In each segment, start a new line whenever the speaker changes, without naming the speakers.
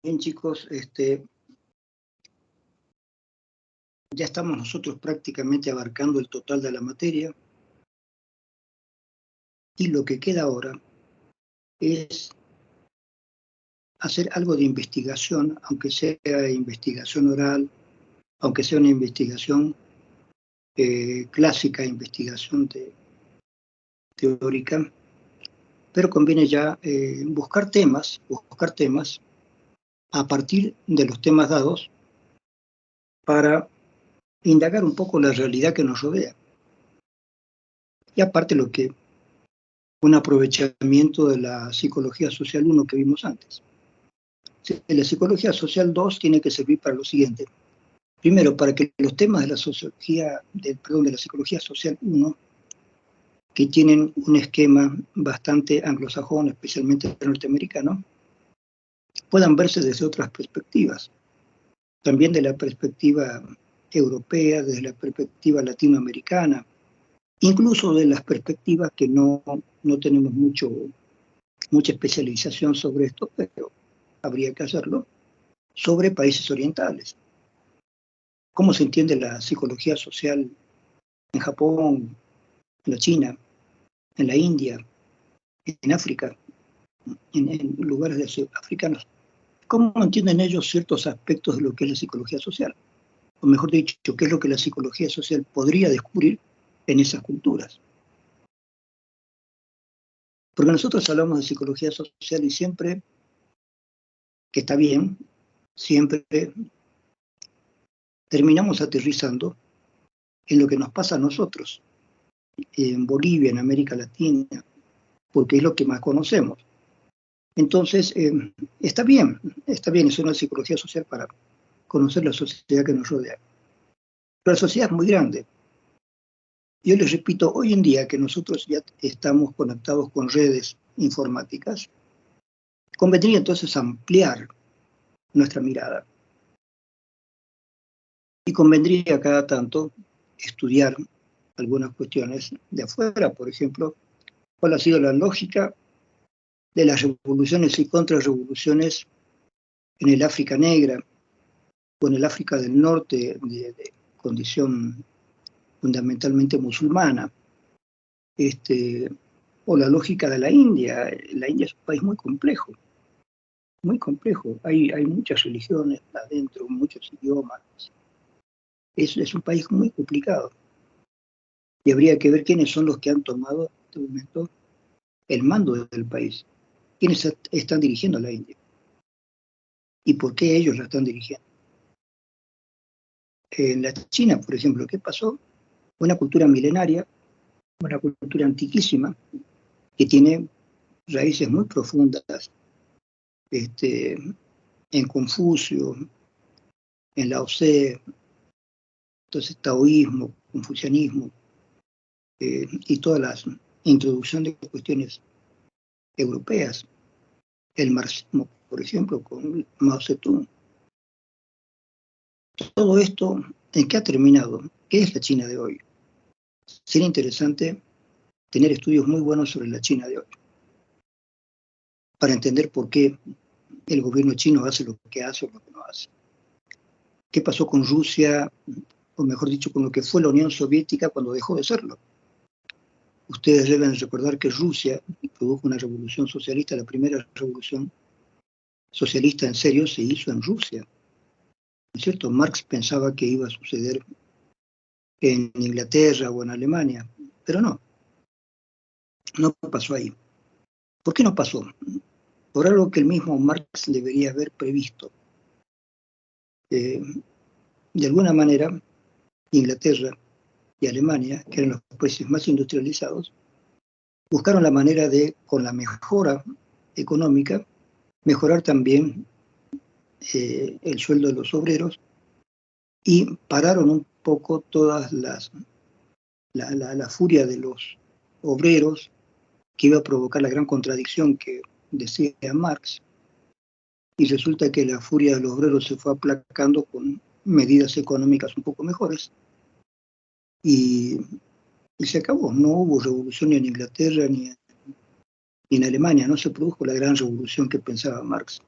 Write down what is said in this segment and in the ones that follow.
Bien, chicos, ya estamos nosotros prácticamente abarcando el total de la materia y lo que queda ahora es hacer algo de investigación, aunque sea investigación oral, aunque sea una investigación clásica, investigación teórica, pero conviene ya buscar temas a partir de los temas dados para indagar un poco la realidad que nos rodea. Y aparte un aprovechamiento de la psicología social 1 que vimos antes. La psicología social 2 tiene que servir para lo siguiente. Primero, para que los temas de la psicología social 1, que tienen un esquema bastante anglosajón, especialmente norteamericano, puedan verse desde otras perspectivas. También de la perspectiva europea, desde la perspectiva latinoamericana, incluso de las perspectivas que no tenemos mucha especialización sobre esto, pero habría que hacerlo, sobre países orientales. ¿Cómo se entiende la psicología social en Japón, en la China, en la India, en África, en lugares africanos? ¿Cómo entienden ellos ciertos aspectos de lo que es la psicología social? O mejor dicho, ¿qué es lo que la psicología social podría descubrir en esas culturas? Porque nosotros hablamos de psicología social y siempre, que está bien, siempre terminamos aterrizando en lo que nos pasa a nosotros, en Bolivia, en América Latina, porque es lo que más conocemos. Entonces, está bien, es una psicología social para conocer la sociedad que nos rodea. Pero la sociedad es muy grande. Yo les repito, hoy en día que nosotros ya estamos conectados con redes informáticas, convendría entonces ampliar nuestra mirada. Y convendría cada tanto estudiar algunas cuestiones de afuera, por ejemplo, cuál ha sido la lógica de las revoluciones y contrarrevoluciones en el África negra o en el África del norte de condición fundamentalmente musulmana, o la lógica de la India. La India es un país muy complejo, muy complejo. Hay muchas religiones adentro, muchos idiomas. Es un país muy complicado. Y habría que ver quiénes son los que han tomado en este momento el mando del país. ¿Quiénes están dirigiendo a la India? ¿Y por qué ellos la están dirigiendo? En la China, por ejemplo, ¿qué pasó? Una cultura milenaria, una cultura antiquísima, que tiene raíces muy profundas en Confucio, en Lao Tse, entonces taoísmo, confucianismo, y toda la introducción de cuestiones europeas, el marxismo, por ejemplo, con Mao Zedong. Todo esto, ¿en qué ha terminado? ¿Qué es la China de hoy? Sería interesante tener estudios muy buenos sobre la China de hoy, para entender por qué el gobierno chino hace lo que hace o lo que no hace. ¿Qué pasó con Rusia, o mejor dicho, con lo que fue la Unión Soviética cuando dejó de serlo? Ustedes deben recordar que Rusia produjo una revolución socialista, la primera revolución socialista en serio se hizo en Rusia. ¿No es cierto? Marx pensaba que iba a suceder en Inglaterra o en Alemania, pero no pasó ahí. ¿Por qué no pasó? Por algo que el mismo Marx debería haber previsto. De alguna manera, Inglaterra y Alemania, que eran los países más industrializados, buscaron la manera de, con la mejora económica, mejorar también el sueldo de los obreros, y pararon un poco todas la furia de los obreros, que iba a provocar la gran contradicción que decía Marx, y resulta que la furia de los obreros se fue aplacando con medidas económicas un poco mejores, y se acabó. No hubo revolución ni en Inglaterra ni en Alemania, no se produjo la gran revolución que pensaba Marx.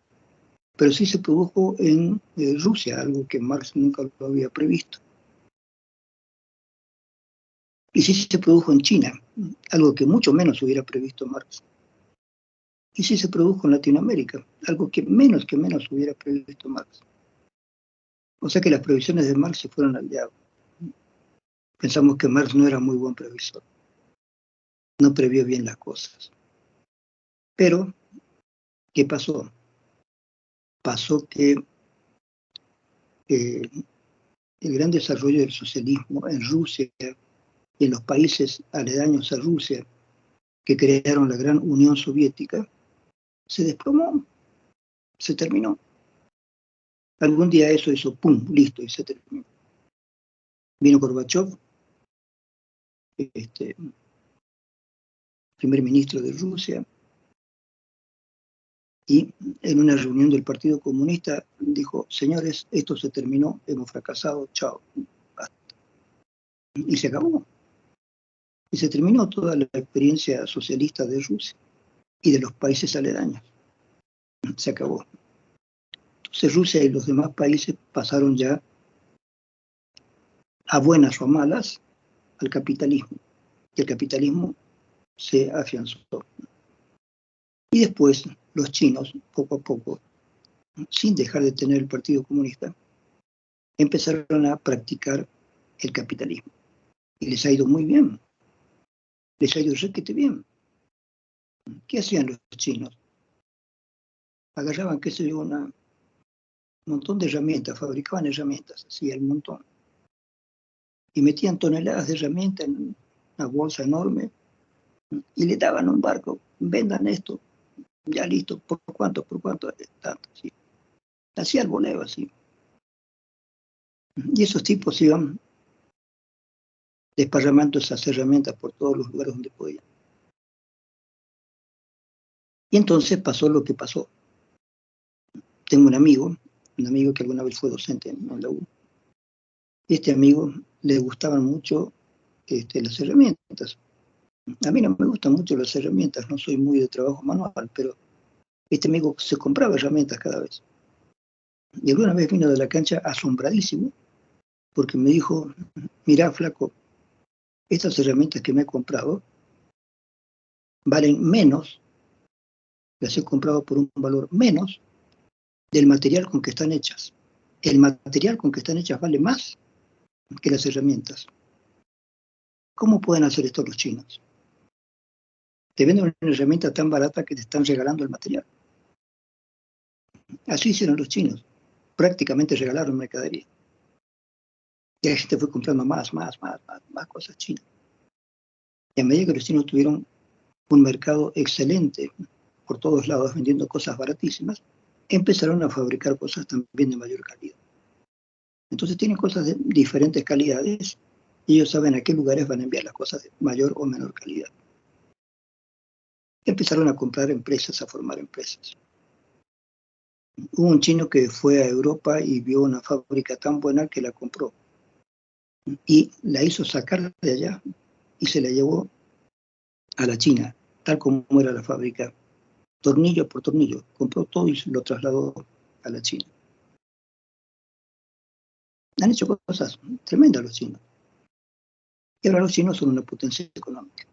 pero sí se produjo en Rusia, algo que Marx nunca lo había previsto. Y sí se produjo en China, algo que mucho menos hubiera previsto Marx. Y sí se produjo en Latinoamérica, algo que menos hubiera previsto Marx. O sea que las previsiones de Marx se fueron al diablo. Pensamos que Marx no era muy buen previsor, no previó bien las cosas. Pero, ¿qué pasó? Pasó que el gran desarrollo del socialismo en Rusia y en los países aledaños a Rusia, que crearon la gran Unión Soviética, se desplomó, se terminó. Algún día eso hizo pum, listo, y se terminó. Vino Gorbachev, primer ministro de Rusia, y en una reunión del Partido Comunista dijo: señores, esto se terminó, hemos fracasado, chao. Y se acabó. Y se terminó toda la experiencia socialista de Rusia y de los países aledaños. Se acabó. Entonces Rusia y los demás países pasaron ya, a buenas o a malas, al capitalismo. Y el capitalismo se afianzó. Y después los chinos, poco a poco, sin dejar de tener el Partido Comunista, empezaron a practicar el capitalismo. Y les ha ido muy bien. Les ha ido requete bien. ¿Qué hacían los chinos? Agarraban, qué sé yo, un montón de herramientas, fabricaban herramientas, así el montón. Y metían toneladas de herramientas en una bolsa enorme y le daban a un barco: vendan esto, ya listo, ¿por cuánto? ¿Por cuánto? Tanto, sí. Hacía el boleo así. Y esos tipos iban desparramando esas herramientas por todos los lugares donde podían. Y entonces pasó lo que pasó. Tengo un amigo que alguna vez fue docente en la U. Y este amigo le gustaban mucho las herramientas. A mí no me gustan mucho las herramientas, no soy muy de trabajo manual, pero este amigo se compraba herramientas cada vez. Y alguna vez vino de la cancha asombradísimo, porque me dijo: mirá, flaco, estas herramientas que me he comprado valen menos, las he comprado por un valor menos del material con que están hechas. El material con que están hechas vale más que las herramientas. ¿Cómo pueden hacer esto los chinos? Te venden una herramienta tan barata que te están regalando el material. Así hicieron los chinos. Prácticamente regalaron mercadería. Y la gente fue comprando más cosas chinas. Y a medida que los chinos tuvieron un mercado excelente por todos lados vendiendo cosas baratísimas, empezaron a fabricar cosas también de mayor calidad. Entonces tienen cosas de diferentes calidades y ellos saben a qué lugares van a enviar las cosas de mayor o menor calidad. Empezaron a comprar empresas, a formar empresas. Hubo un chino que fue a Europa y vio una fábrica tan buena que la compró y la hizo sacar de allá y se la llevó a la China, tal como era la fábrica, tornillo por tornillo. Compró todo y lo trasladó a la China. Han hecho cosas tremendas los chinos. Y ahora los chinos son una potencia económica,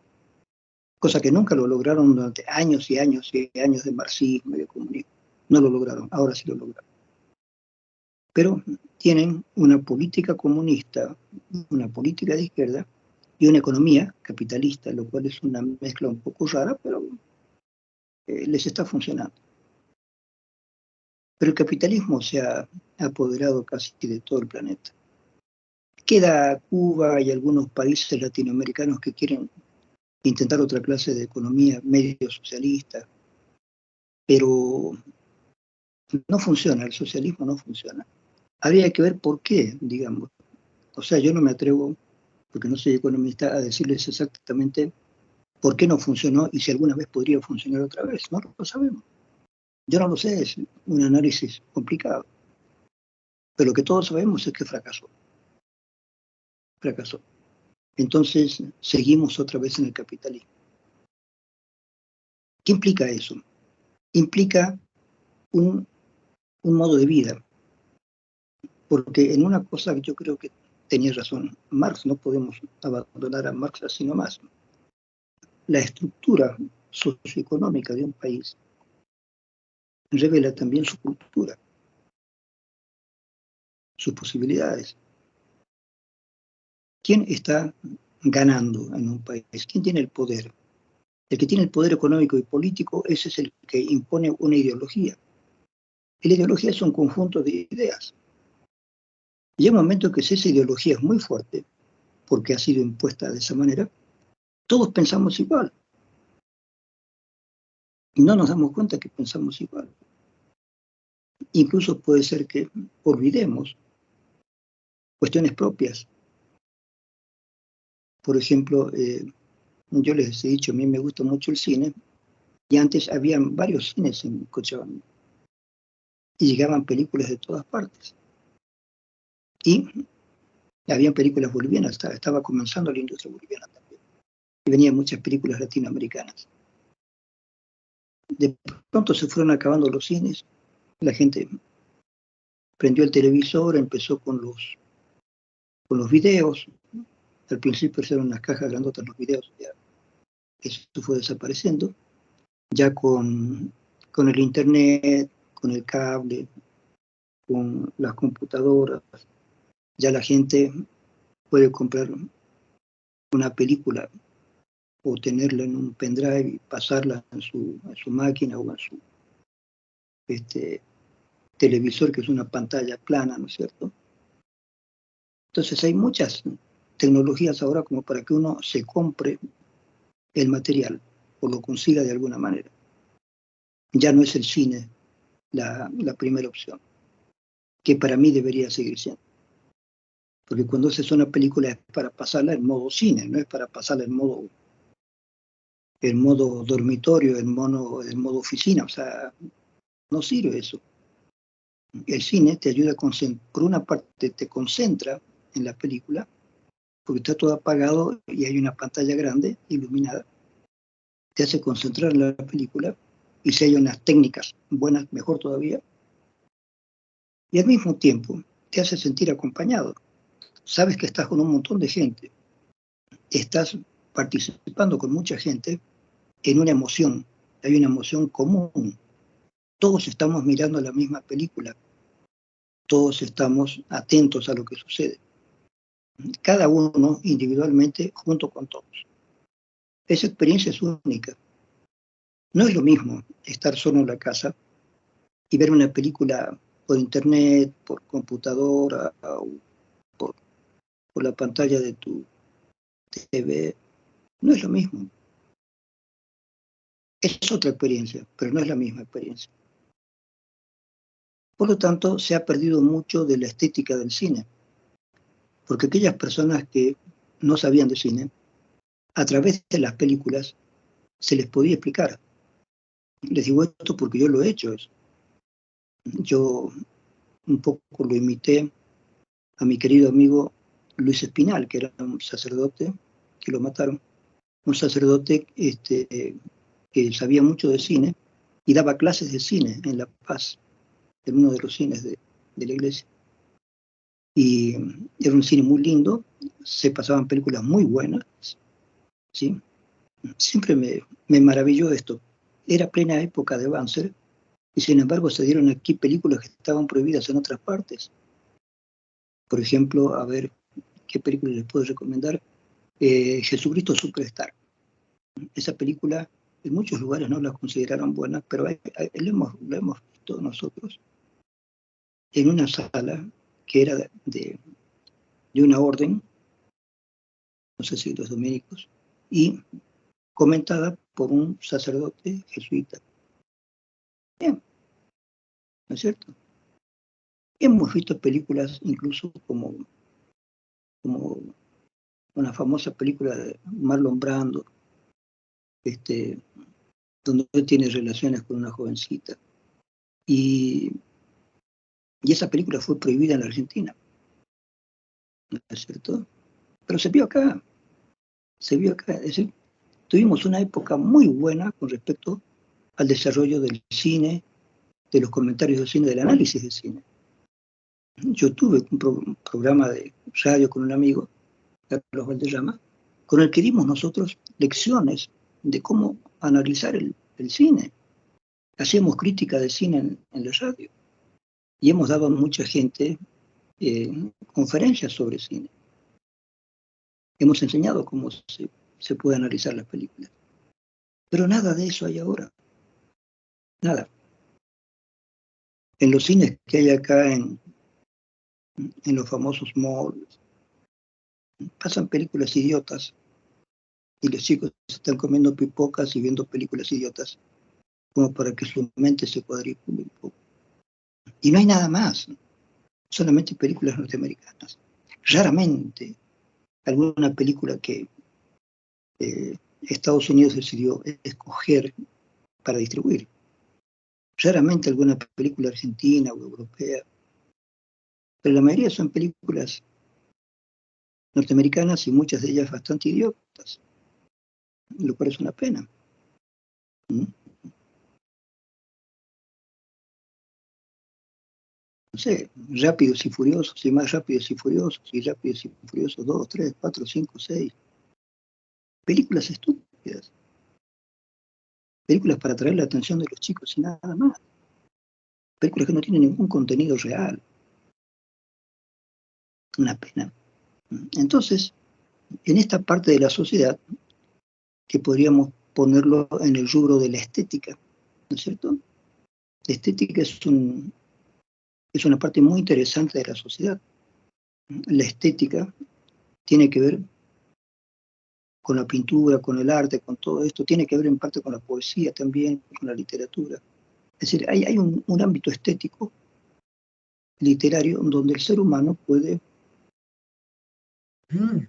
cosa que nunca lo lograron durante años y años y años de marxismo y de comunismo. No lo lograron, ahora sí lo lograron. Pero tienen una política comunista, una política de izquierda y una economía capitalista, lo cual es una mezcla un poco rara, pero les está funcionando. Pero el capitalismo se ha apoderado casi de todo el planeta. Queda Cuba y algunos países latinoamericanos que quieren intentar otra clase de economía medio socialista, pero no funciona, el socialismo no funciona. Habría que ver por qué, digamos. O sea, yo no me atrevo, porque no soy economista, a decirles exactamente por qué no funcionó y si alguna vez podría funcionar otra vez. No lo sabemos. Yo no lo sé, es un análisis complicado. Pero lo que todos sabemos es que fracasó. Fracasó. Entonces, seguimos otra vez en el capitalismo. ¿Qué implica eso? Implica un un modo de vida. Porque en una cosa yo creo que tenía razón Marx, no podemos abandonar a Marx así nomás. La estructura socioeconómica de un país revela también su cultura, sus posibilidades. ¿Quién está ganando en un país? ¿Quién tiene el poder? El que tiene el poder económico y político, ese es el que impone una ideología. Y la ideología es un conjunto de ideas. Y hay un momento que si esa ideología es muy fuerte, porque ha sido impuesta de esa manera, todos pensamos igual. Y no nos damos cuenta que pensamos igual. Incluso puede ser que olvidemos cuestiones propias. Por ejemplo, yo les he dicho, a mí me gusta mucho el cine, y antes habían varios cines en Cochabamba, y llegaban películas de todas partes. Y habían películas bolivianas, estaba comenzando la industria boliviana también, y venían muchas películas latinoamericanas. De pronto se fueron acabando los cines, la gente prendió el televisor, empezó con los videos. Al principio eran unas cajas grandotas los videos, ya eso fue desapareciendo. Ya con el internet, con el cable, con las computadoras, ya la gente puede comprar una película o tenerla en un pendrive y pasarla en su máquina o en su televisor, que es una pantalla plana, ¿no es cierto? Entonces hay muchas tecnologías ahora como para que uno se compre el material o lo consiga de alguna manera. Ya no es el cine la primera opción, que para mí debería seguir siendo. Porque cuando haces una película es para pasarla en modo cine, no es para pasarla en modo dormitorio, en modo oficina. O sea, no sirve eso. El cine te ayuda a por una parte te concentra en la película, porque está todo apagado y hay una pantalla grande, iluminada, te hace concentrar en la película, y si hay unas técnicas buenas, mejor todavía, y al mismo tiempo te hace sentir acompañado. Sabes que estás con un montón de gente, estás participando con mucha gente en una emoción, hay una emoción común. Todos estamos mirando la misma película, todos estamos atentos a lo que sucede, cada uno individualmente junto con todos. Esa experiencia es única. No es lo mismo estar solo en la casa y ver una película por internet, por computadora o por la pantalla de tu TV. No es lo mismo. Es otra experiencia, pero no es la misma experiencia. Por lo tanto, se ha perdido mucho de la estética del cine, porque aquellas personas que no sabían de cine, a través de las películas se les podía explicar. Les digo esto porque yo lo he hecho. Yo un poco lo imité a mi querido amigo Luis Espinal, que era un sacerdote que lo mataron, un sacerdote que sabía mucho de cine y daba clases de cine en La Paz, en uno de los cines de la iglesia. Y era un cine muy lindo, se pasaban películas muy buenas, ¿sí? Siempre me maravilló esto. Era plena época de Banzer, y sin embargo se dieron aquí películas que estaban prohibidas en otras partes. Por ejemplo, a ver, ¿qué película les puedo recomendar? Jesucristo Superstar. Esa película en muchos lugares no la consideraron buena, pero lo hemos visto nosotros en una sala que era de una orden, no sé si los dominicos, y comentada por un sacerdote jesuita. Bien, ¿no es cierto? Hemos visto películas incluso como una famosa película de Marlon Brando, donde él tiene relaciones con una jovencita. Y esa película fue prohibida en la Argentina, ¿no es cierto? Pero se vio acá. Es decir, tuvimos una época muy buena con respecto al desarrollo del cine de los comentarios de cine, del análisis de cine. Yo tuve un programa de radio con un amigo, Carlos Valderrama, con el que dimos nosotros lecciones de cómo analizar el cine. Hacíamos crítica de cine en la radio y hemos dado a mucha gente conferencias sobre cine. Hemos enseñado cómo se puede analizar las películas. Pero nada de eso hay ahora. Nada. En los cines que hay acá en los famosos malls, pasan películas idiotas y los chicos están comiendo pipocas y viendo películas idiotas como para que su mente se cuadricule un poco. Y no hay nada más, solamente películas norteamericanas. Raramente alguna película que Estados Unidos decidió escoger para distribuir. Raramente alguna película argentina o europea, pero la mayoría son películas norteamericanas y muchas de ellas bastante idiotas, lo cual es una pena. ¿Mm? No sé, Rápidos y Furiosos, y más Rápidos y Furiosos, y Rápidos y Furiosos 2, 3, 4, 5, 6. Películas estúpidas. Películas para atraer la atención de los chicos y nada más. Películas que no tienen ningún contenido real. Una pena. Entonces, en esta parte de la sociedad, que podríamos ponerlo en el rubro de la estética, ¿no es cierto? La estética es una parte muy interesante de la sociedad. La estética tiene que ver con la pintura, con el arte, con todo esto, tiene que ver en parte con la poesía también, con la literatura. Es decir, hay un ámbito estético, literario, donde el ser humano puede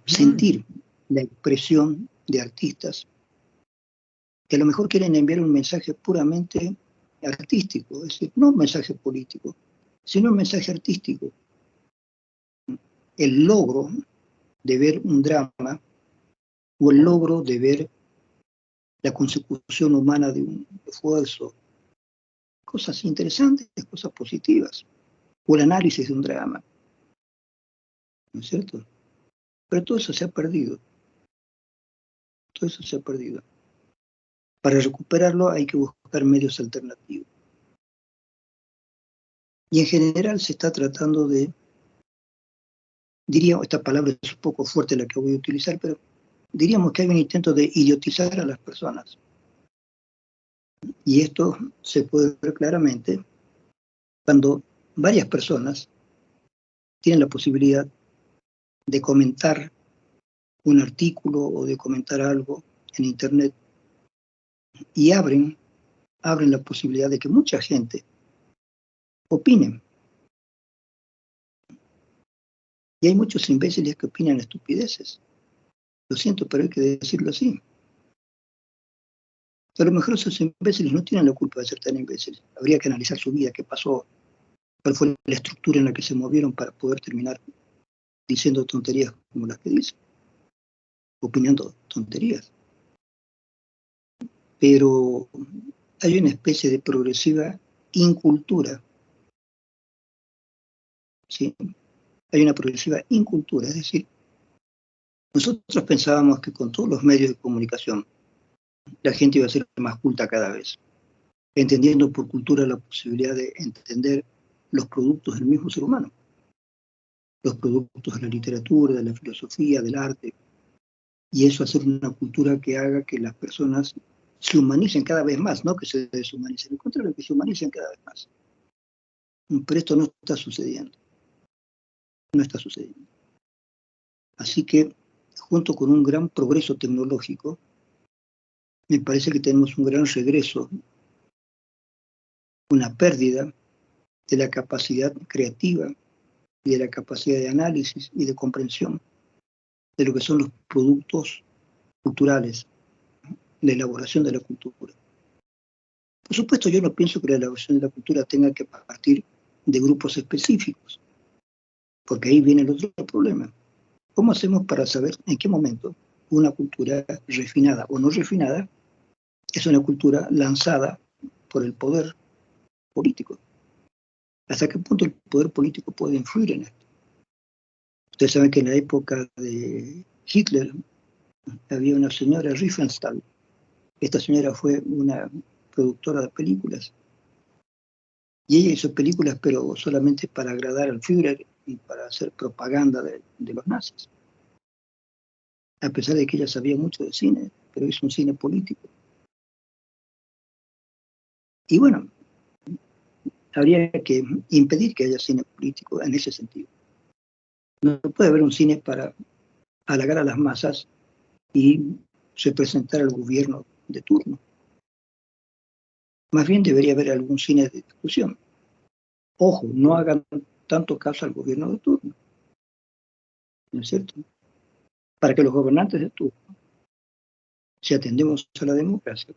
sentir la expresión de artistas que a lo mejor quieren enviar un mensaje puramente artístico, es decir, no un mensaje político, sino un mensaje artístico. El logro de ver un drama o el logro de ver la consecución humana de un esfuerzo, cosas interesantes, cosas positivas, o el análisis de un drama, ¿no es cierto? Pero todo eso se ha perdido, todo eso se ha perdido. Para recuperarlo hay que buscar medios alternativos. Y en general se está tratando de, diría, esta palabra es un poco fuerte la que voy a utilizar, pero diríamos que hay un intento de idiotizar a las personas. Y esto se puede ver claramente cuando varias personas tienen la posibilidad de comentar un artículo o de comentar algo en Internet y abren la posibilidad de que mucha gente opine. Y hay muchos imbéciles que opinan estupideces. Lo siento, pero hay que decirlo así. A lo mejor esos imbéciles no tienen la culpa de ser tan imbéciles. Habría que analizar su vida, qué pasó, cuál fue la estructura en la que se movieron para poder terminar diciendo tonterías como las que dicen, opinando tonterías. Pero hay una especie de progresiva incultura, ¿sí? Hay una progresiva incultura, es decir, nosotros pensábamos que con todos los medios de comunicación la gente iba a ser más culta cada vez, entendiendo por cultura la posibilidad de entender los productos del mismo ser humano, los productos de la literatura, de la filosofía, del arte, y eso hacer una cultura que haga que las personas se humanicen cada vez más, no que se deshumanicen, al contrario, que se humanicen cada vez más. Pero esto no está sucediendo, no está sucediendo. Así que, junto con un gran progreso tecnológico, me parece que tenemos un gran regreso, una pérdida de la capacidad creativa y de la capacidad de análisis y de comprensión de lo que son los productos culturales, la elaboración de la cultura. Por supuesto, yo no pienso que la elaboración de la cultura tenga que partir de grupos específicos, porque ahí viene el otro problema. ¿Cómo hacemos para saber en qué momento una cultura refinada o no refinada es una cultura lanzada por el poder político? ¿Hasta qué punto el poder político puede influir en esto? Ustedes saben que en la época de Hitler había una señora Riefenstahl. Esta señora fue una productora de películas. Y ella hizo películas, pero solamente para agradar al Führer y para hacer propaganda de los nazis. A pesar de que ella sabía mucho de cine, pero hizo un cine político. Y bueno, habría que impedir que haya cine político en ese sentido. No puede haber un cine para halagar a las masas y representar al gobierno de turno. Más bien debería haber algún cine de discusión. Ojo, no hagan tanto caso al gobierno de turno, ¿no es cierto? Para que los gobernantes de turno, si atendemos a la democracia,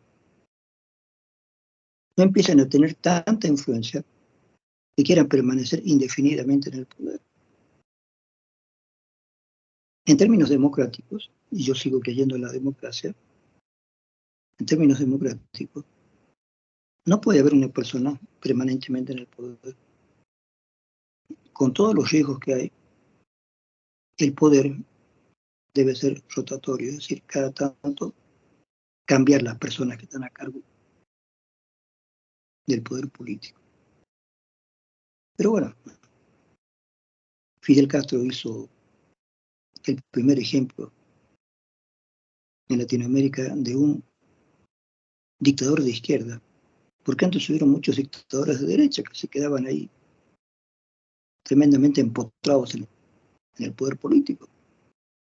no empiecen a tener tanta influencia que quieran permanecer indefinidamente en el poder. En términos democráticos, y yo sigo creyendo en la democracia, en términos democráticos, no puede haber una persona permanentemente en el poder. Con todos los riesgos que hay, el poder debe ser rotatorio, es decir, cada tanto cambiar las personas que están a cargo del poder político. Pero bueno, Fidel Castro hizo el primer ejemplo en Latinoamérica de un dictador de izquierda, porque antes hubieron muchos dictadores de derecha que se quedaban ahí tremendamente empotrados en el poder político,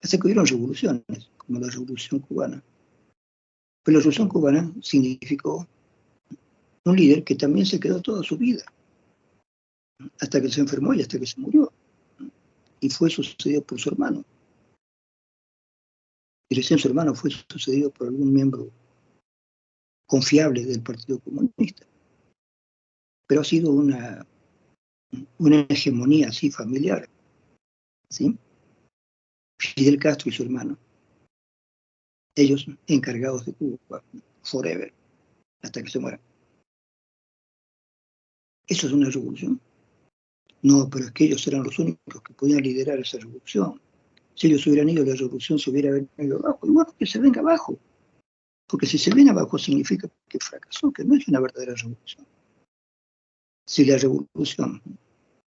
hasta que hubieron revoluciones, como la Revolución Cubana. Pero la Revolución Cubana significó un líder que también se quedó toda su vida, hasta que se enfermó y hasta que se murió, y fue sucedido por su hermano. Y recién su hermano fue sucedido por algún miembro confiable del Partido Comunista. Pero ha sido una hegemonía así familiar, ¿sí? Fidel Castro y su hermano, ellos encargados de Cuba, forever, hasta que se mueran. ¿Eso es una revolución? No, pero es que ellos eran los únicos que podían liderar esa revolución. Si ellos hubieran ido, la revolución se hubiera venido abajo. Y bueno, que se venga abajo. Porque si se viene abajo significa que fracasó, que no es una verdadera revolución. Si la revolución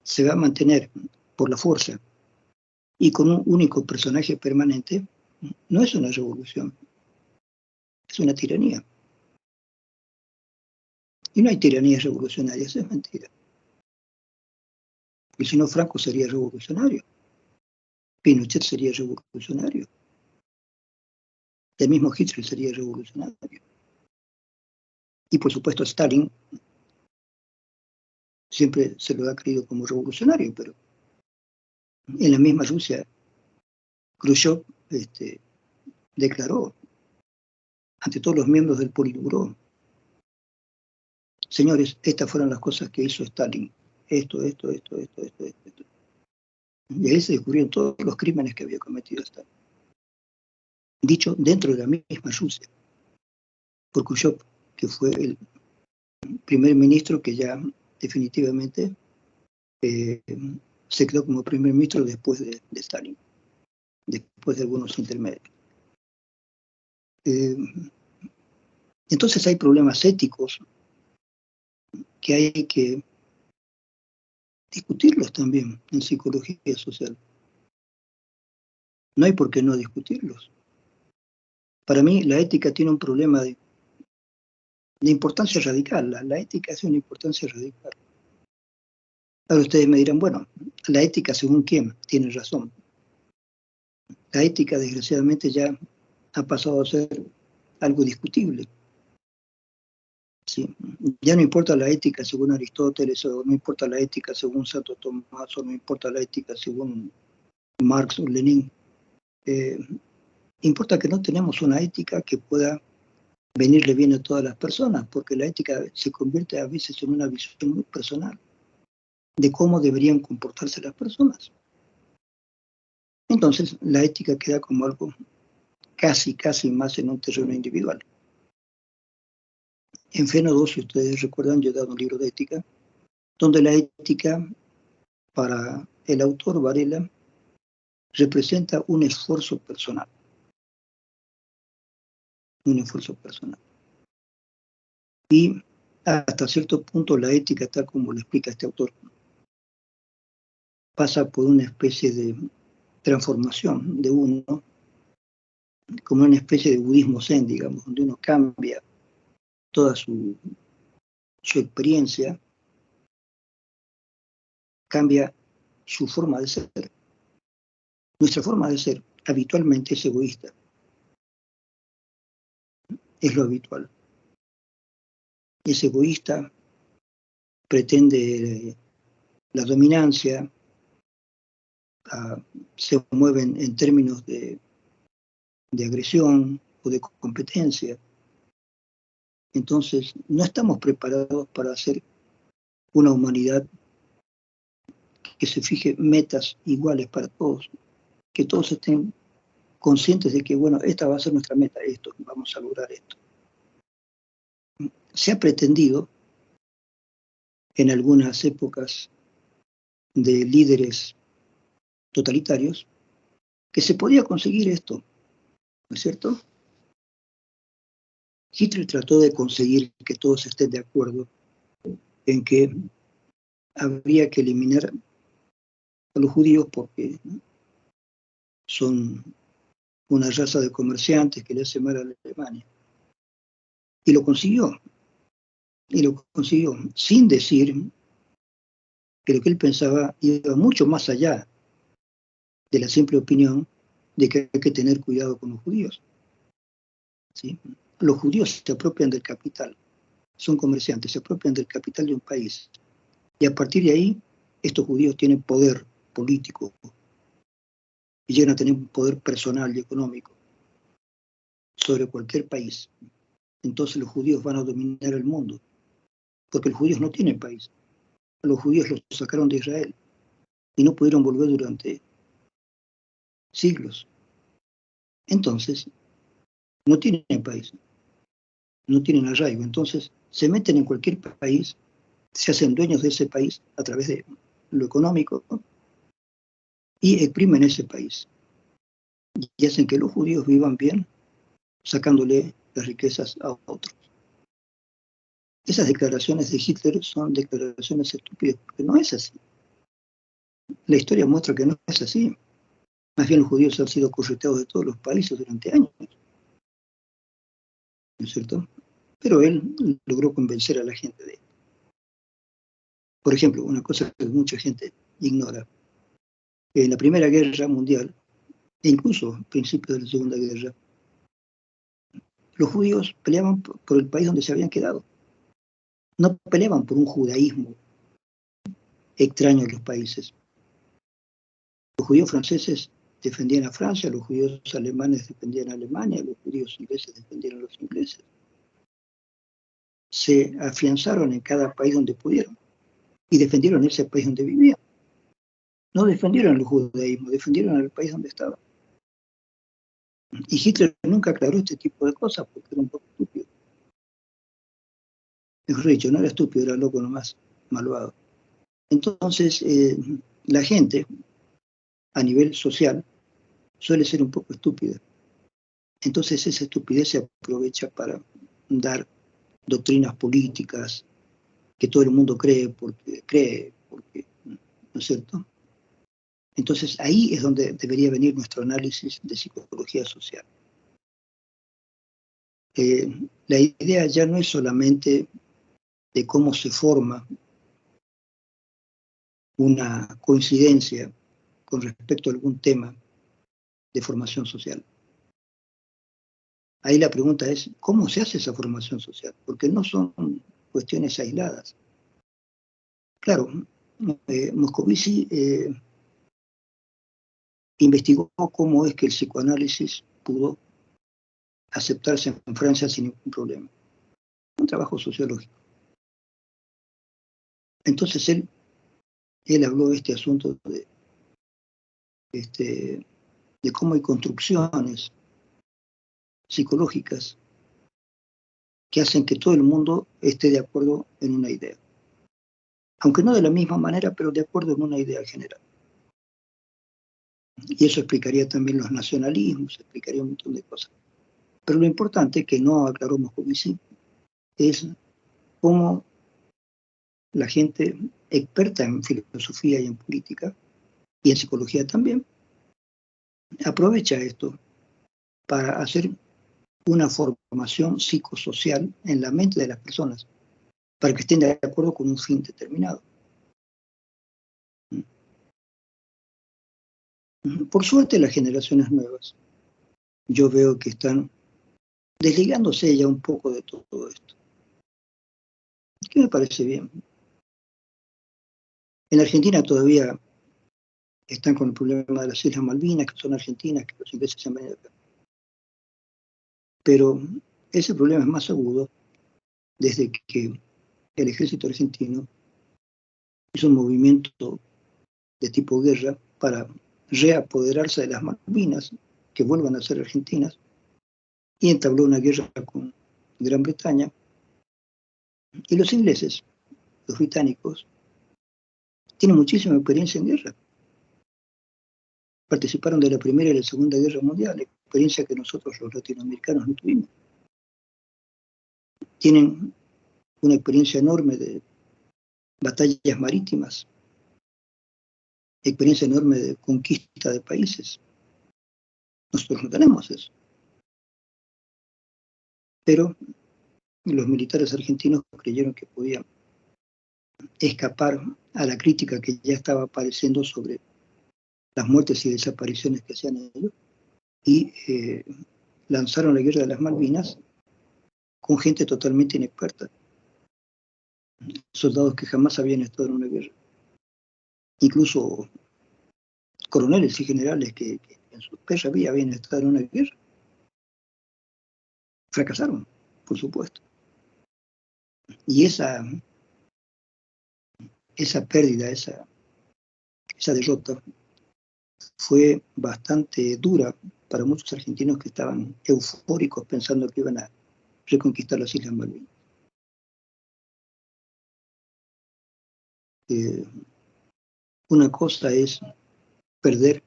se va a mantener por la fuerza y con un único personaje permanente, no es una revolución, es una tiranía. Y no hay tiranías revolucionarias, es mentira. Porque si no, Franco sería revolucionario, Pinochet sería revolucionario, el mismo Hitler sería revolucionario. Y por supuesto Stalin siempre se lo ha creído como revolucionario, pero en la misma Rusia, Khrushchev declaró ante todos los miembros del Politburó: señores, estas fueron las cosas que hizo Stalin. Esto. Y ahí se descubrieron todos los crímenes que había cometido Stalin. Dicho dentro de la misma Rusia, por Khrushchev, que fue el primer ministro que ya definitivamente se quedó como primer ministro después de Stalin, después de algunos intermedios. Entonces hay problemas éticos que hay que discutirlos también en psicología social. No hay por qué no discutirlos. Para mí la ética tiene un problema de importancia radical. La ética es una importancia radical. Ahora ustedes me dirán, bueno, la ética según quién, tiene razón. La ética desgraciadamente ya ha pasado a ser algo discutible. ¿Sí? Ya no importa la ética según Aristóteles, o no importa la ética según Santo Tomás, o no importa la ética según Marx o Lenin. Importa que no tenemos una ética que pueda venirle bien a todas las personas, porque la ética se convierte a veces en una visión muy personal de cómo deberían comportarse las personas. Entonces, la ética queda como algo casi más en un terreno individual. En Feno 2, si ustedes recuerdan, yo he dado un libro de ética, donde la ética, para el autor Varela, representa un esfuerzo personal. Un esfuerzo personal. Y hasta cierto punto la ética, tal como lo explica este autor, pasa por una especie de transformación de uno, como una especie de budismo zen, digamos, donde uno cambia toda su experiencia, cambia su forma de ser. Nuestra forma de ser habitualmente es egoísta, es lo habitual. Es egoísta, pretende la dominancia, se mueven en términos de agresión o de competencia. Entonces, no estamos preparados para hacer una humanidad que se fije metas iguales para todos, que todos estén conscientes de que, bueno, esta va a ser nuestra meta, esto, vamos a lograr esto. Se ha pretendido en algunas épocas de líderes totalitarios que se podía conseguir esto, ¿no es cierto? Hitler trató de conseguir que todos estén de acuerdo en que habría que eliminar a los judíos porque son una raza de comerciantes que le hace mal a la Alemania. Y lo consiguió sin decir que lo que él pensaba iba mucho más allá de la simple opinión de que hay que tener cuidado con los judíos. ¿Sí? Los judíos se apropian del capital, son comerciantes, se apropian del capital de un país. Y a partir de ahí, estos judíos tienen poder político y llegan a tener un poder personal y económico sobre cualquier país. Entonces los judíos van a dominar el mundo, porque los judíos no tienen país. Los judíos los sacaron de Israel y no pudieron volver durante siglos. Entonces, no tienen país, no tienen arraigo. Entonces, se meten en cualquier país, se hacen dueños de ese país a través de lo económico, ¿no? Y exprimen ese país. Y hacen que los judíos vivan bien, sacándole las riquezas a otros. Esas declaraciones de Hitler son declaraciones estúpidas, porque no es así. La historia muestra que no es así. Más bien los judíos han sido correteados de todos los países durante años, ¿no es cierto? Pero él logró convencer a la gente de él. Por ejemplo, una cosa que mucha gente ignora, que en la Primera Guerra Mundial, e incluso a principios de la Segunda Guerra, los judíos peleaban por el país donde se habían quedado. No peleaban por un judaísmo extraño a los países. Los judíos franceses defendían a Francia, los judíos alemanes defendían a Alemania, los judíos ingleses defendían a los ingleses. Se afianzaron en cada país donde pudieron y defendieron ese país donde vivían. No defendieron el judaísmo, defendieron al país donde estaban. Y Hitler nunca aclaró este tipo de cosas porque era un poco estúpido. Mejor dicho, no era estúpido, era loco nomás, malvado. Entonces, la gente, a nivel social, suele ser un poco estúpida. Entonces esa estupidez se aprovecha para dar doctrinas políticas que todo el mundo cree, ¿no es cierto? Entonces ahí es donde debería venir nuestro análisis de psicología social. La idea ya no es solamente de cómo se forma una coincidencia con respecto a algún tema de formación social. Ahí la pregunta es, ¿cómo se hace esa formación social? Porque no son cuestiones aisladas. Claro, Moscovici investigó cómo es que el psicoanálisis pudo aceptarse en Francia sin ningún problema. Un trabajo sociológico. Entonces él habló de este asunto de cómo hay construcciones psicológicas que hacen que todo el mundo esté de acuerdo en una idea. aunque no de la misma manera, pero de acuerdo en una idea general. Y eso explicaría también los nacionalismos, explicaría un montón de cosas. Pero lo importante, que no aclaramos con sí, es cómo la gente experta en filosofía y en política, y en psicología también, aprovecha esto para hacer una formación psicosocial en la mente de las personas, para que estén de acuerdo con un fin determinado. Por suerte, las generaciones nuevas, yo veo que están desligándose ya un poco de todo esto, que me parece bien. En Argentina todavía están con el problema de las Islas Malvinas, que son argentinas, que los ingleses se han venido acá. Pero ese problema es más agudo desde que el ejército argentino hizo un movimiento de tipo guerra para reapoderarse de las Malvinas, que vuelvan a ser argentinas, y entabló una guerra con Gran Bretaña. Y los ingleses, los británicos, tienen muchísima experiencia en guerra. Participaron de la Primera y la Segunda Guerra Mundial, experiencia que nosotros los latinoamericanos no tuvimos. Tienen una experiencia enorme de batallas marítimas, experiencia enorme de conquista de países. Nosotros no tenemos eso. Pero los militares argentinos creyeron que podían escapar a la crítica que ya estaba apareciendo sobre las muertes y desapariciones que hacían ellos, y lanzaron la guerra de las Malvinas con gente totalmente inexperta, soldados que jamás habían estado en una guerra, incluso coroneles y generales que en su perra vida habían estado en una guerra, fracasaron, por supuesto. Y esa pérdida, esa derrota, fue bastante dura para muchos argentinos que estaban eufóricos pensando que iban a reconquistar las Islas Malvinas. Una cosa es perder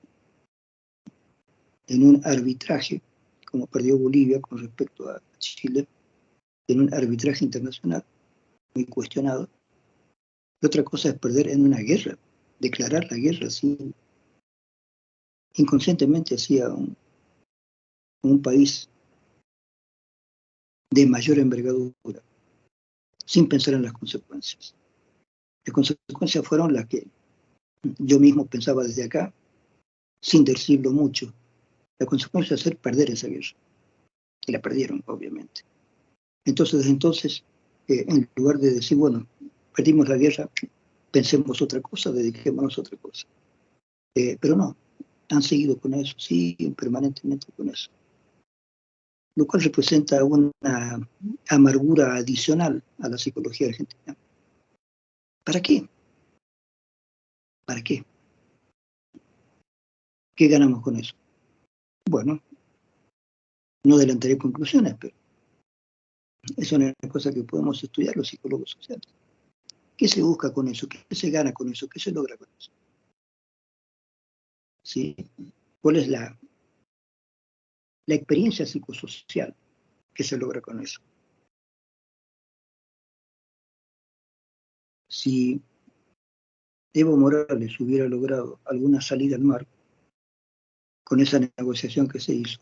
en un arbitraje, como perdió Bolivia con respecto a Chile, en un arbitraje internacional muy cuestionado. Y otra cosa es perder en una guerra, declarar la guerra así, inconscientemente hacia un país de mayor envergadura, sin pensar en las consecuencias. Las consecuencias fueron las que yo mismo pensaba desde acá, sin decirlo mucho. La consecuencia es perder esa guerra. Y la perdieron, obviamente. Entonces, desde entonces, en lugar de decir, bueno, perdimos la guerra, pensemos otra cosa, dediquémonos a otra cosa. Pero no, han seguido con eso, siguen permanentemente con eso. Lo cual representa una amargura adicional a la psicología argentina. ¿Para qué? ¿Para qué? ¿Qué ganamos con eso? Bueno, no adelantaré conclusiones, pero es una cosa que podemos estudiar los psicólogos sociales. ¿Qué se busca con eso? ¿Qué se gana con eso? ¿Qué se logra con eso? ¿Sí? ¿Cuál es la experiencia psicosocial que se logra con eso? Si Evo Morales hubiera logrado alguna salida al mar con esa negociación que se hizo,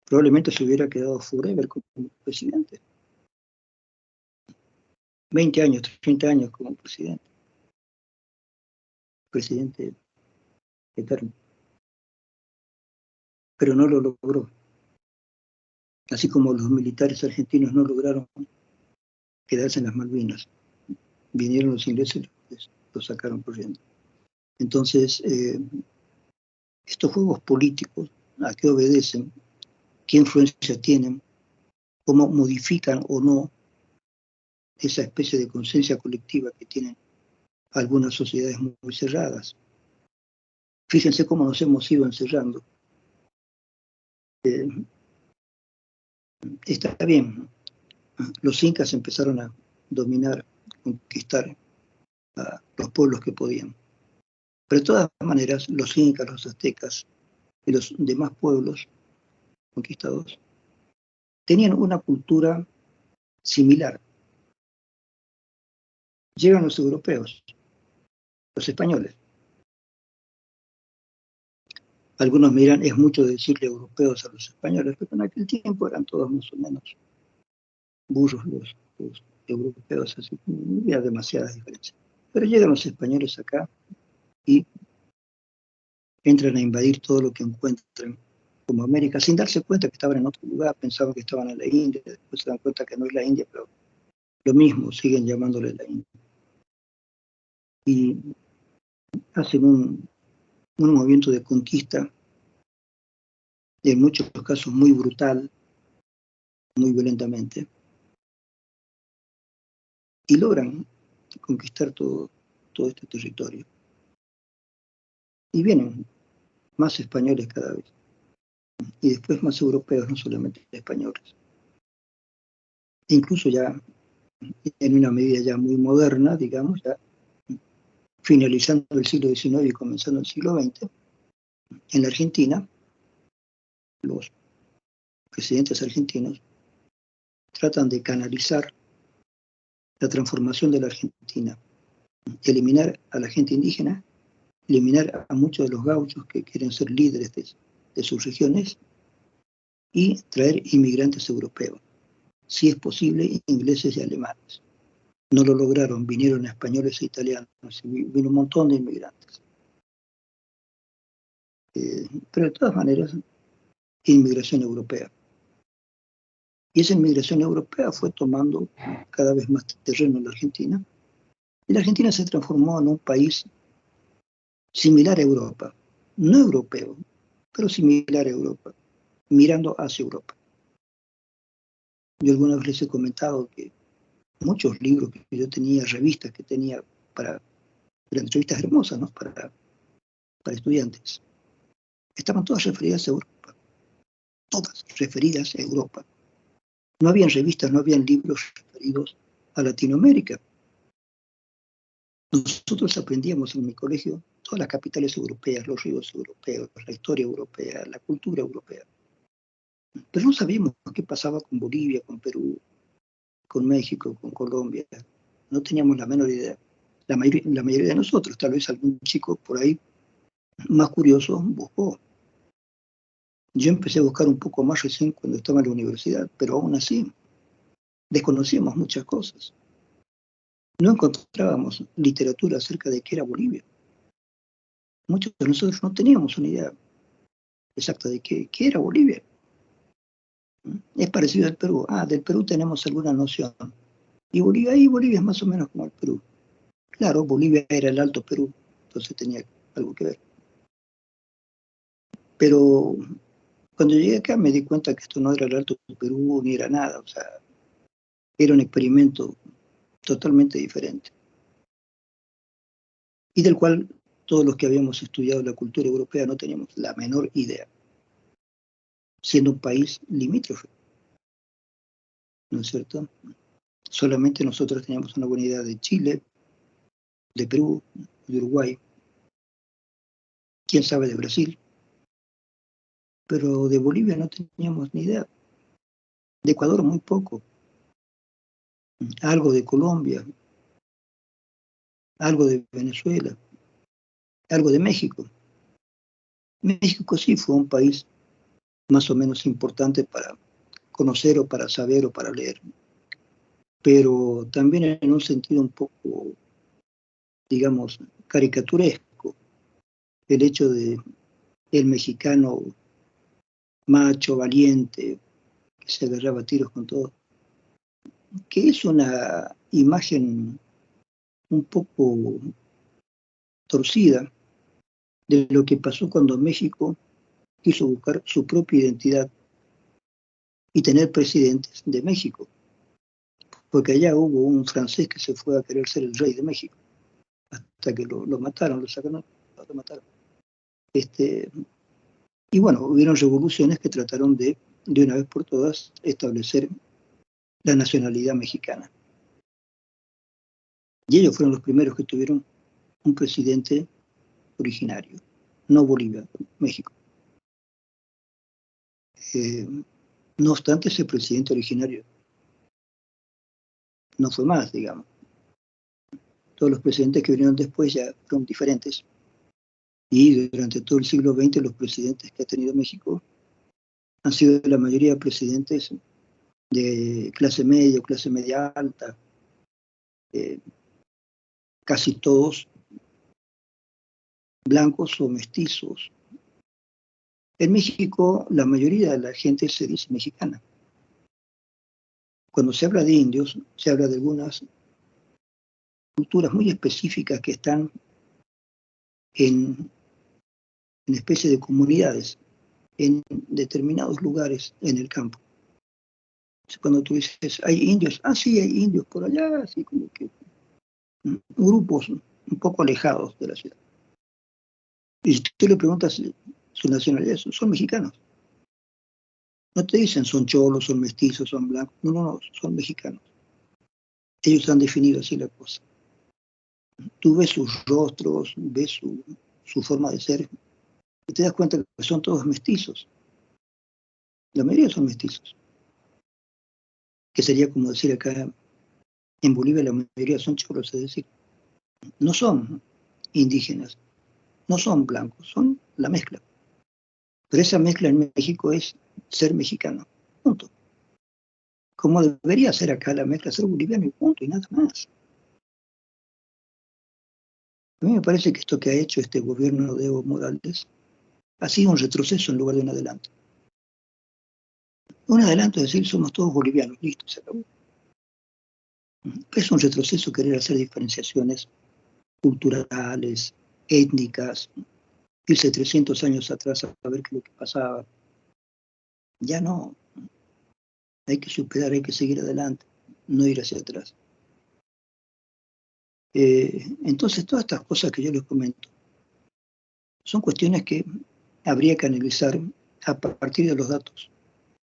probablemente se hubiera quedado forever como presidente. 20 años, 30 años como presidente eterno. Pero no lo logró. Así como los militares argentinos no lograron quedarse en las Malvinas. Vinieron los ingleses y los sacaron corriendo. Entonces, estos juegos políticos, ¿a qué obedecen? ¿Qué influencia tienen? ¿Cómo modifican o no esa especie de conciencia colectiva que tienen algunas sociedades muy cerradas? Fíjense cómo nos hemos ido encerrando. Está bien, los incas empezaron a dominar, conquistar a los pueblos que podían. Pero de todas maneras, los incas, los aztecas y los demás pueblos conquistados tenían una cultura similar. Llegan los europeos, los españoles. Algunos miran, es mucho decirle europeos a los españoles, pero en aquel tiempo eran todos más o menos burros los europeos, así que no había demasiadas diferencias. Pero llegan los españoles acá y entran a invadir todo lo que encuentran como América, sin darse cuenta que estaban en otro lugar, pensaban que estaban en la India, después se dan cuenta que no es la India, pero lo mismo, siguen llamándole la India. Y hacen un movimiento de conquista, en muchos casos muy brutal, muy violentamente, y logran conquistar todo este territorio. Y vienen más españoles cada vez, y después más europeos, no solamente españoles. E incluso ya en una medida ya muy moderna, digamos, ya finalizando el siglo XIX y comenzando el siglo XX, en la Argentina, los presidentes argentinos tratan de canalizar la transformación de la Argentina, eliminar a la gente indígena, eliminar a muchos de los gauchos que quieren ser líderes de sus regiones y traer inmigrantes europeos, si es posible, ingleses y alemanes. No lo lograron, vinieron españoles e italianos, vino un montón de inmigrantes. Pero de todas maneras, inmigración europea. Y esa inmigración europea fue tomando cada vez más terreno en la Argentina. Y la Argentina se transformó en un país similar a Europa. No europeo, pero similar a Europa, mirando hacia Europa. Yo alguna vez les he comentado que muchos libros que yo tenía, revistas que tenía eran revistas hermosas, ¿no? para estudiantes, estaban todas referidas a Europa. Todas referidas a Europa. No habían revistas, no habían libros referidos a Latinoamérica. Nosotros aprendíamos en mi colegio todas las capitales europeas, los ríos europeos, la historia europea, la cultura europea. Pero no sabíamos qué pasaba con Bolivia, con Perú, con México, con Colombia. No teníamos la menor idea. La mayoría de nosotros, tal vez algún chico por ahí más curioso, buscó. Yo empecé a buscar un poco más recién cuando estaba en la universidad, pero aún así desconocíamos muchas cosas. No encontrábamos literatura acerca de qué era Bolivia. Muchos de nosotros no teníamos una idea exacta de qué era Bolivia. Es parecido al Perú. Del Perú tenemos alguna noción. Y Bolivia es más o menos como el Perú. Claro, Bolivia era el Alto Perú, entonces tenía algo que ver. Pero cuando llegué acá me di cuenta que esto no era el Alto Perú ni era nada. O sea, era un experimento totalmente diferente. Y del cual todos los que habíamos estudiado la cultura europea no teníamos la menor idea, siendo un país limítrofe, ¿no es cierto? Solamente nosotros teníamos una buena idea de Chile, de Perú, de Uruguay, quién sabe de Brasil, pero de Bolivia no teníamos ni idea, de Ecuador muy poco, algo de Colombia, algo de Venezuela, algo de México. México sí fue un país más o menos importante para conocer o para saber o para leer, pero también en un sentido un poco, digamos, caricaturesco, el hecho de el mexicano macho, valiente, que se agarraba a tiros con todo, que es una imagen un poco torcida de lo que pasó cuando México quiso buscar su propia identidad y tener presidentes de México, porque allá hubo un francés que se fue a querer ser el rey de México, hasta que lo mataron, lo sacaron, lo mataron. Y bueno, hubieron revoluciones que trataron de una vez por todas, establecer la nacionalidad mexicana. Y ellos fueron los primeros que tuvieron un presidente originario, no Bolivia, México. No obstante, ese presidente originario no fue más, digamos. Todos los presidentes que vinieron después ya fueron diferentes. Y durante todo el siglo XX los presidentes que ha tenido México han sido la mayoría de presidentes de clase media alta, casi todos blancos o mestizos. En México la mayoría de la gente se dice mexicana. Cuando se habla de indios, se habla de algunas culturas muy específicas que están en especie de comunidades, en determinados lugares en el campo. Cuando tú dices, ¿hay indios? Ah, sí, hay indios por allá, así como que grupos un poco alejados de la ciudad. Y si tú le preguntas su nacionalidad, son mexicanos. No te dicen son cholos, son mestizos, son blancos. No, son mexicanos. Ellos han definido así la cosa. Tú ves sus rostros, ves su forma de ser, y te das cuenta que son todos mestizos. La mayoría son mestizos. Que sería como decir acá en Bolivia la mayoría son cholos, es decir, no son indígenas, no son blancos, son la mezcla. Pero esa mezcla en México es ser mexicano, punto. Como debería ser acá la mezcla, ser boliviano y punto, y nada más. A mí me parece que esto que ha hecho este gobierno de Evo Morales ha sido un retroceso en lugar de un adelanto. Un adelanto es decir, somos todos bolivianos, listo, se acabó. Es un retroceso querer hacer diferenciaciones culturales, étnicas, irse 300 años atrás a ver qué es lo que pasaba. Ya no. Hay que superar, hay que seguir adelante, no ir hacia atrás. Entonces, todas estas cosas que yo les comento son cuestiones que habría que analizar a partir de los datos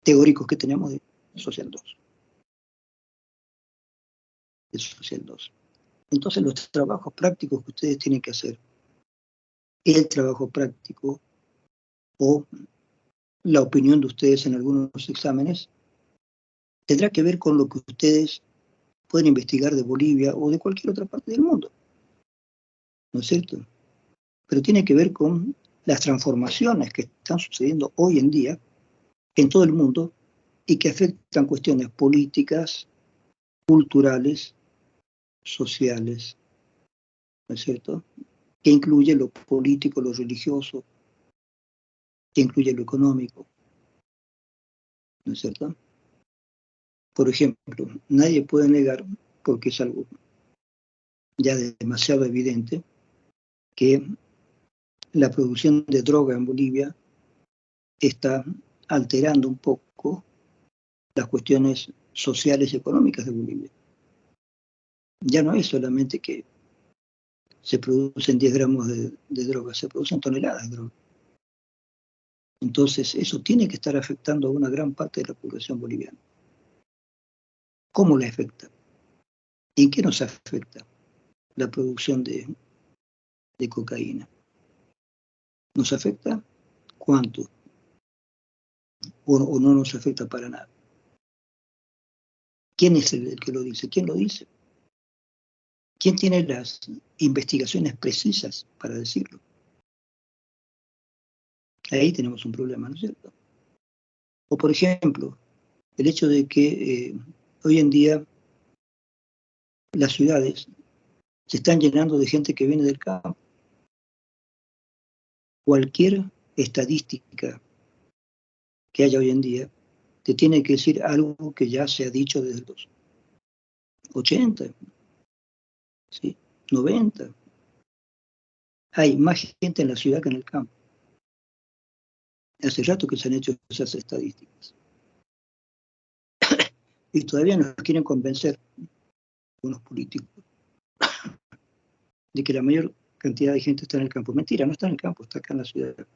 teóricos que tenemos de Social 2. De Social 2. Entonces, los trabajos prácticos que ustedes tienen que hacer, el trabajo práctico o la opinión de ustedes en algunos exámenes, tendrá que ver con lo que ustedes pueden investigar de Bolivia o de cualquier otra parte del mundo. ¿No es cierto? Pero tiene que ver con las transformaciones que están sucediendo hoy en día en todo el mundo y que afectan cuestiones políticas, culturales, sociales, ¿no es cierto? Que incluye lo político, lo religioso, que incluye lo económico, ¿no es cierto? Por ejemplo, nadie puede negar, porque es algo ya demasiado evidente, que la producción de droga en Bolivia está alterando un poco las cuestiones sociales y económicas de Bolivia. Ya no es solamente que se producen 10 gramos de droga, se producen toneladas de droga. Entonces, eso tiene que estar afectando a una gran parte de la población boliviana. ¿Cómo la afecta? ¿En qué nos afecta la producción de cocaína? ¿Nos afecta? ¿Cuánto? ¿O no nos afecta para nada? ¿Quién es el que lo dice? ¿Quién lo dice? ¿Quién tiene las investigaciones precisas para decirlo? Ahí tenemos un problema, ¿no es cierto? O por ejemplo, el hecho de que hoy en día las ciudades se están llenando de gente que viene del campo. Cualquier estadística que haya hoy en día te tiene que decir algo que ya se ha dicho desde los 80, ¿sí? 90. Hay más gente en la ciudad que en el campo. Hace rato que se han hecho esas estadísticas. Y todavía nos quieren convencer, unos políticos, de que la mayor cantidad de gente está en el campo. Mentira, no está en el campo, está acá en la ciudad.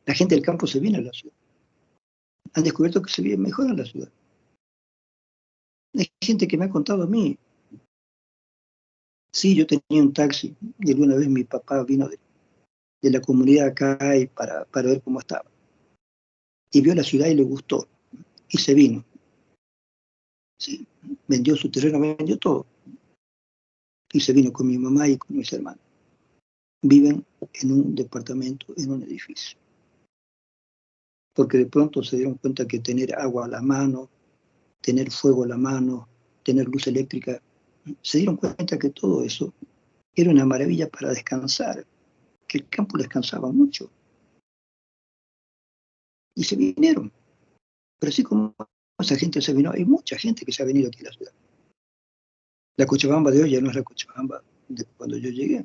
La gente del campo se viene a la ciudad. Han descubierto que se vive mejor en la ciudad. Hay gente que me ha contado a mí, Sí, yo tenía un taxi y alguna vez mi papá vino de la comunidad acá y para ver cómo estaba. Y vio la ciudad y le gustó. Y se vino. Sí, vendió su terreno, vendió todo. Y se vino con mi mamá y con mis hermanos. Viven en un departamento, en un edificio. Porque de pronto se dieron cuenta que tener agua a la mano, tener fuego a la mano, tener luz eléctrica, se dieron cuenta que todo eso era una maravilla para descansar, que el campo descansaba mucho. Y se vinieron. Pero así como esa gente se vino, hay mucha gente que se ha venido aquí a la ciudad. La Cochabamba de hoy ya no es la Cochabamba de cuando yo llegué.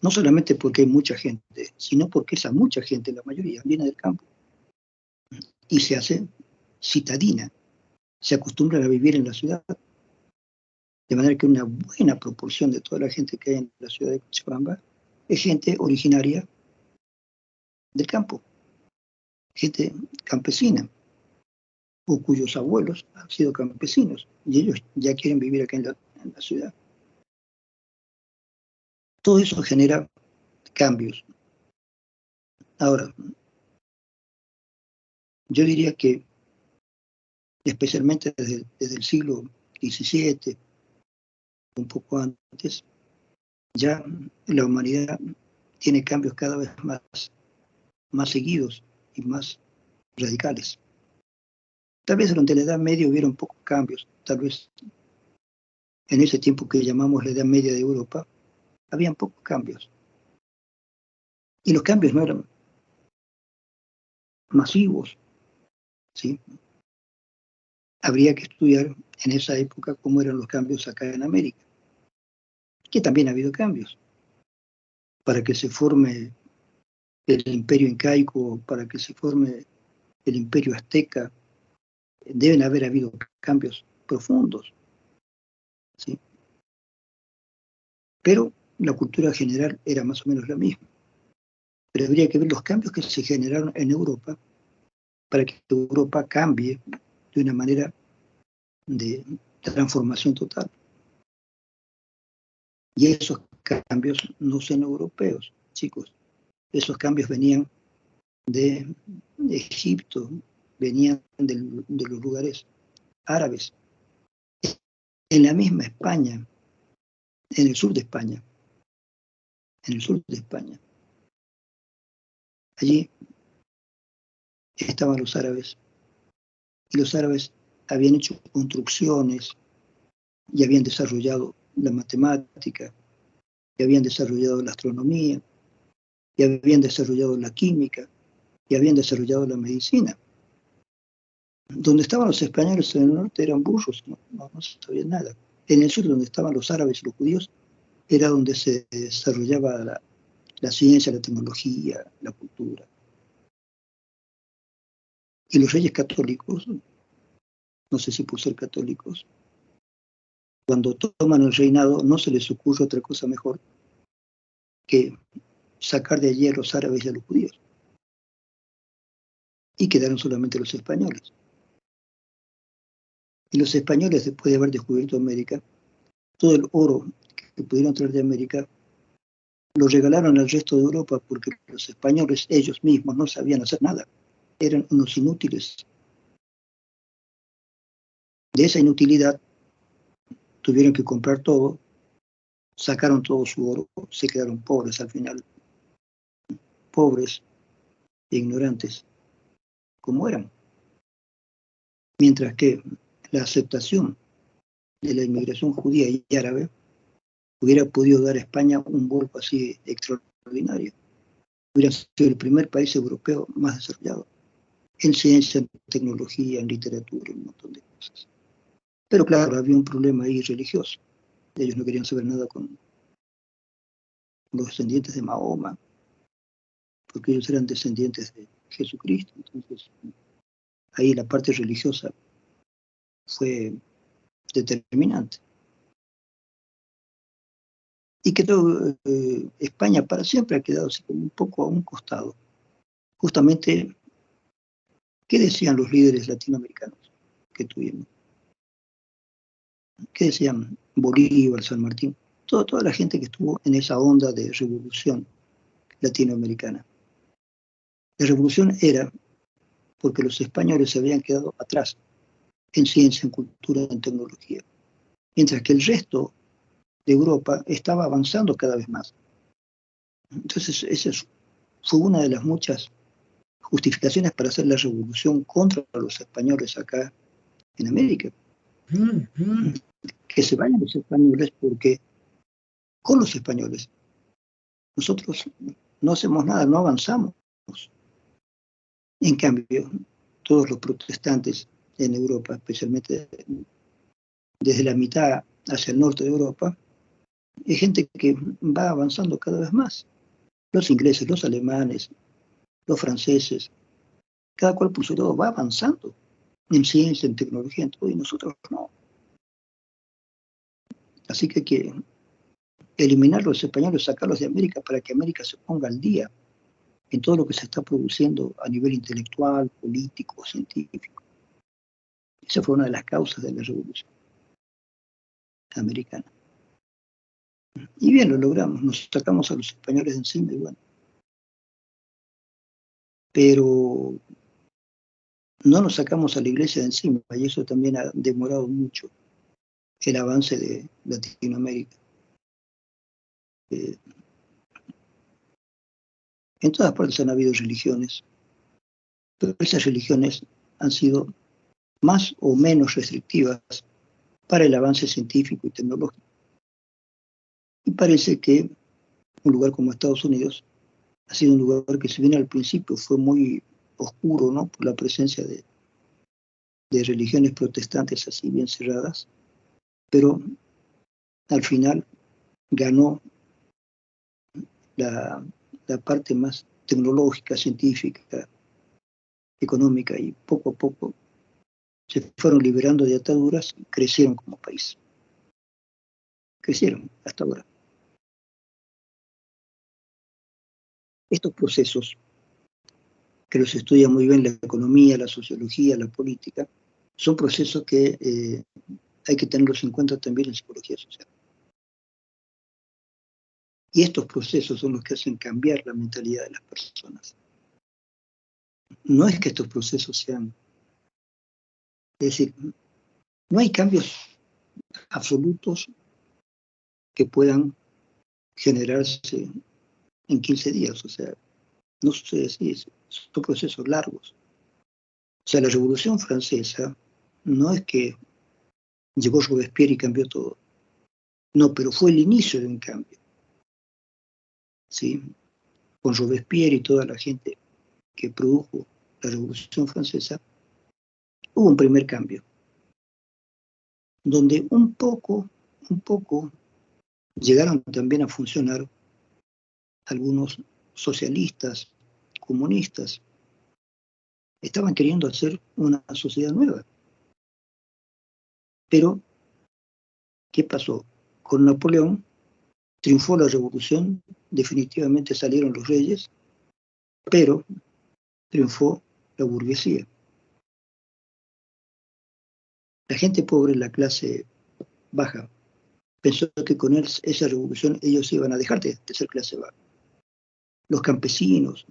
No solamente porque hay mucha gente, sino porque esa mucha gente, la mayoría, viene del campo y se hace citadina, se acostumbran a vivir en la ciudad, de manera que una buena proporción de toda la gente que hay en la ciudad de Cochabamba es gente originaria del campo, gente campesina, o cuyos abuelos han sido campesinos, y ellos ya quieren vivir acá en la ciudad. Todo eso genera cambios. Ahora, yo diría que especialmente desde el siglo XVII, un poco antes, ya la humanidad tiene cambios cada vez más seguidos y más radicales. Tal vez durante la Edad Media hubiera un poco cambios, tal vez en ese tiempo que llamamos la Edad Media de Europa, habían pocos cambios. Y los cambios no eran masivos, ¿sí? Habría que estudiar en esa época cómo eran los cambios acá en América, que también ha habido cambios, para que se forme el imperio incaico, para que se forme el imperio azteca, deben haber habido cambios profundos, ¿sí? Pero la cultura general era más o menos la misma. Pero habría que ver los cambios que se generaron en Europa para que Europa cambie de una manera de transformación total. Y esos cambios no son europeos, chicos. Esos cambios venían de Egipto, venían de los lugares árabes, en la misma España, en el sur de España, en el sur de España. Allí estaban los árabes y los árabes habían hecho construcciones y habían desarrollado la matemática, y habían desarrollado la astronomía, y habían desarrollado la química, y habían desarrollado la medicina. Donde estaban los españoles en el norte eran burros, no sabían nada. En el sur, donde estaban los árabes y los judíos, era donde se desarrollaba la ciencia, la tecnología, la cultura. Y los reyes católicos, no sé si por ser católicos, cuando toman el reinado no se les ocurre otra cosa mejor que sacar de allí a los árabes y a los judíos. Y quedaron solamente los españoles. Y los españoles, después de haber descubierto América, todo el oro que pudieron traer de América, lo regalaron al resto de Europa porque los españoles ellos mismos no sabían hacer nada. Eran unos inútiles. De esa inutilidad tuvieron que comprar todo, sacaron todo su oro, se quedaron pobres al final, pobres e ignorantes como eran. Mientras que la aceptación de la inmigración judía y árabe hubiera podido dar a España un golpe así extraordinario. Hubiera sido el primer país europeo más desarrollado en ciencia, en tecnología, en literatura, en un montón de cosas. Pero claro, había un problema ahí religioso. Ellos no querían saber nada con los descendientes de Mahoma, porque ellos eran descendientes de Jesucristo. Entonces, ahí la parte religiosa fue determinante. Y que España para siempre ha quedado así como un poco a un costado. Justamente, ¿qué decían los líderes latinoamericanos que tuvimos? ¿Qué decían? Bolívar, San Martín, toda la gente que estuvo en esa onda de revolución latinoamericana. La revolución era porque los españoles se habían quedado atrás en ciencia, en cultura, en tecnología, mientras que el resto de Europa estaba avanzando cada vez más. Entonces, esa fue una de las muchas justificaciones para hacer la revolución contra los españoles acá en América. Que se vayan los españoles porque con los españoles nosotros no hacemos nada, no avanzamos. En cambio, todos los protestantes en Europa, especialmente desde la mitad hacia el norte de Europa, es gente que va avanzando cada vez más. Los ingleses, los alemanes, los franceses, cada cual por su lado va avanzando en ciencia, en tecnología, en todo, y nosotros no. Así que hay que eliminar a los españoles, sacarlos de América para que América se ponga al día en todo lo que se está produciendo a nivel intelectual, político, científico. Esa fue una de las causas de la revolución americana. Y bien, lo logramos, nos sacamos a los españoles de encima y bueno. Pero no nos sacamos a la iglesia de encima y eso también ha demorado mucho el avance de Latinoamérica. En todas partes han habido religiones, pero esas religiones han sido más o menos restrictivas para el avance científico y tecnológico. Y parece que un lugar como Estados Unidos ha sido un lugar que, si bien al principio fue muy oscuro, ¿no?, por la presencia de religiones protestantes así bien cerradas, pero al final ganó la parte más tecnológica, científica, económica, y poco a poco se fueron liberando de ataduras y crecieron como país. Crecieron hasta ahora. Estos procesos, que los estudia muy bien la economía, la sociología, la política, son procesos que hay que tenerlos en cuenta también en psicología social. Y estos procesos son los que hacen cambiar la mentalidad de las personas. No es que estos procesos sean... Es decir, no hay cambios absolutos que puedan generarse en 15 días. O sea, no sucede así, son procesos largos. O sea, la Revolución Francesa no es que llegó Robespierre y cambió todo. No, pero fue el inicio de un cambio. ¿Sí? Con Robespierre y toda la gente que produjo la Revolución Francesa, hubo un primer cambio, donde un poco llegaron también a funcionar algunos socialistas, comunistas. Estaban queriendo hacer una sociedad nueva. Pero, ¿qué pasó? Con Napoleón triunfó la revolución, definitivamente salieron los reyes, pero triunfó la burguesía. La gente pobre, la clase baja, pensó que con esa revolución ellos iban a dejar de ser clase baja. Los campesinos,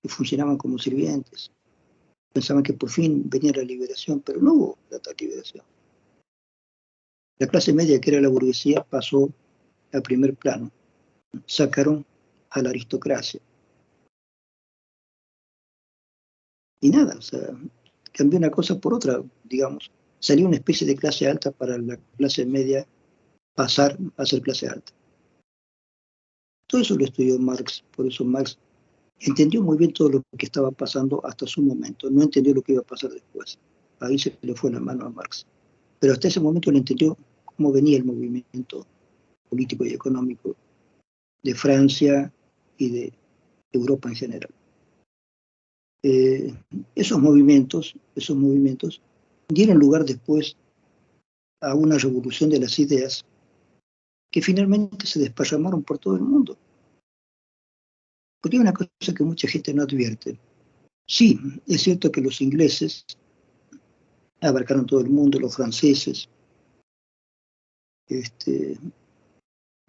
que funcionaban como sirvientes, pensaban que por fin venía la liberación, pero no hubo tal liberación. La clase media, que era la burguesía, pasó a primer plano. Sacaron a la aristocracia. Y nada, o sea, cambió una cosa por otra, digamos. Salió una especie de clase alta para la clase media pasar a ser clase alta. Todo eso lo estudió Marx, por eso Marx entendió muy bien todo lo que estaba pasando hasta su momento, no entendió lo que iba a pasar después. Ahí se le fue la mano a Marx. Pero hasta ese momento le entendió cómo venía el movimiento político y económico de Francia y de Europa en general. Esos movimientos dieron lugar después a una revolución de las ideas que finalmente se desparramaron por todo el mundo. Porque hay una cosa que mucha gente no advierte. Sí, es cierto que los ingleses abarcaron todo el mundo, los franceses,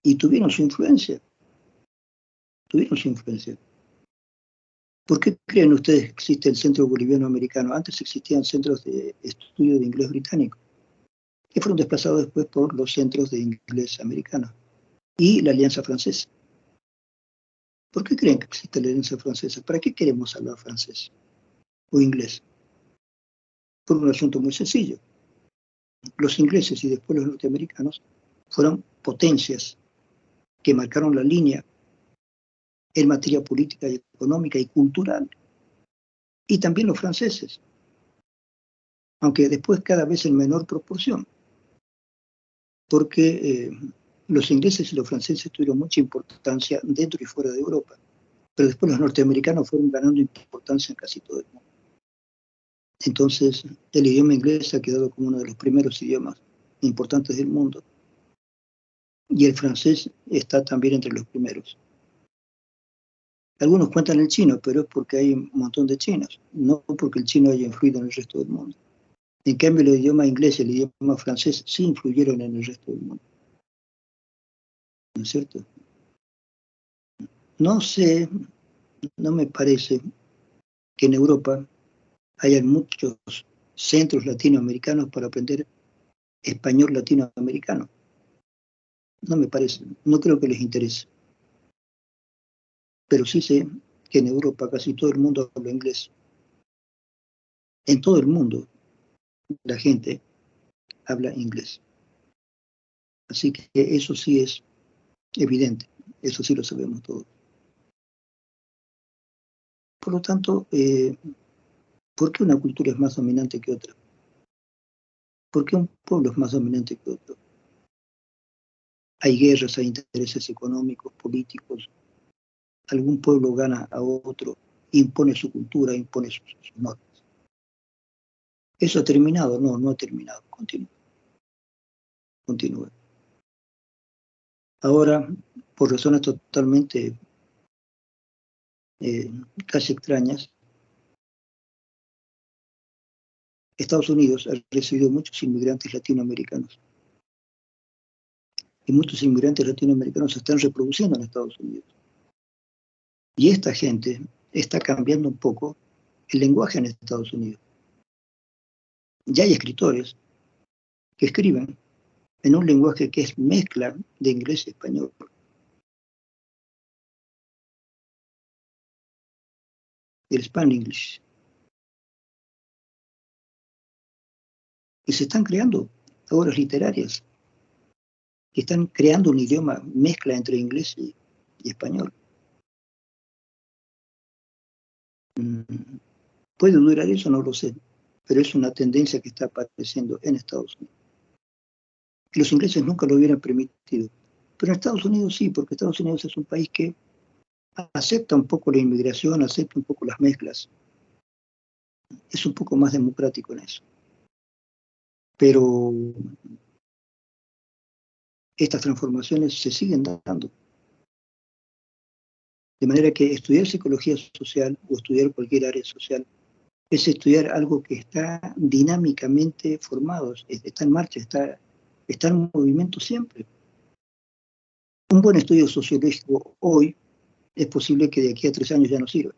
y tuvieron su influencia. ¿Por qué creen ustedes que existe el Centro Boliviano Americano? Antes existían centros de estudio de inglés británico, que fueron desplazados después por los centros de inglés americano y la Alianza Francesa. ¿Por qué creen que existe la Alianza Francesa? ¿Para qué queremos hablar francés o inglés? Por un asunto muy sencillo. Los ingleses y después los norteamericanos fueron potencias que marcaron la línea en materia política y económica y cultural. Y también los franceses, aunque después cada vez en menor proporción, porque los ingleses y los franceses tuvieron mucha importancia dentro y fuera de Europa, pero después los norteamericanos fueron ganando importancia en casi todo el mundo. Entonces, el idioma inglés ha quedado como uno de los primeros idiomas importantes del mundo, y el francés está también entre los primeros. Algunos cuentan el chino, pero es porque hay un montón de chinos, no porque el chino haya influido en el resto del mundo. En cambio, el idioma inglés y el idioma francés sí influyeron en el resto del mundo. ¿No es cierto? No sé, no me parece que en Europa hayan muchos centros latinoamericanos para aprender español latinoamericano. No me parece, no creo que les interese. Pero sí sé que en Europa casi todo el mundo habla inglés. En todo el mundo la gente habla inglés. Así que eso sí es evidente, eso sí lo sabemos todos. Por lo tanto, ¿por qué una cultura es más dominante que otra? ¿Por qué un pueblo es más dominante que otro? Hay guerras, hay intereses económicos, políticos. Algún pueblo gana a otro, impone su cultura, impone sus normas. ¿Eso ha terminado? No, no ha terminado. Continúa. Ahora, por razones totalmente casi extrañas, Estados Unidos ha recibido muchos inmigrantes latinoamericanos. Y muchos inmigrantes latinoamericanos se están reproduciendo en Estados Unidos. Y esta gente está cambiando un poco el lenguaje en Estados Unidos. Ya hay escritores que escriben en un lenguaje que es mezcla de inglés y español. El Spanglish. Y se están creando obras literarias que están creando un idioma mezcla entre inglés y español. ¿Puede durar eso? No lo sé, pero es una tendencia que está apareciendo en Estados Unidos. Los ingleses nunca lo hubieran permitido, pero en Estados Unidos sí, porque Estados Unidos es un país que acepta un poco la inmigración, acepta un poco las mezclas, es un poco más democrático en eso. Pero estas transformaciones se siguen dando. De manera que estudiar psicología social o estudiar cualquier área social es estudiar algo que está dinámicamente formado, está en marcha, está en movimiento siempre. Un buen estudio sociológico hoy es posible que de aquí a 3 años ya no sirva.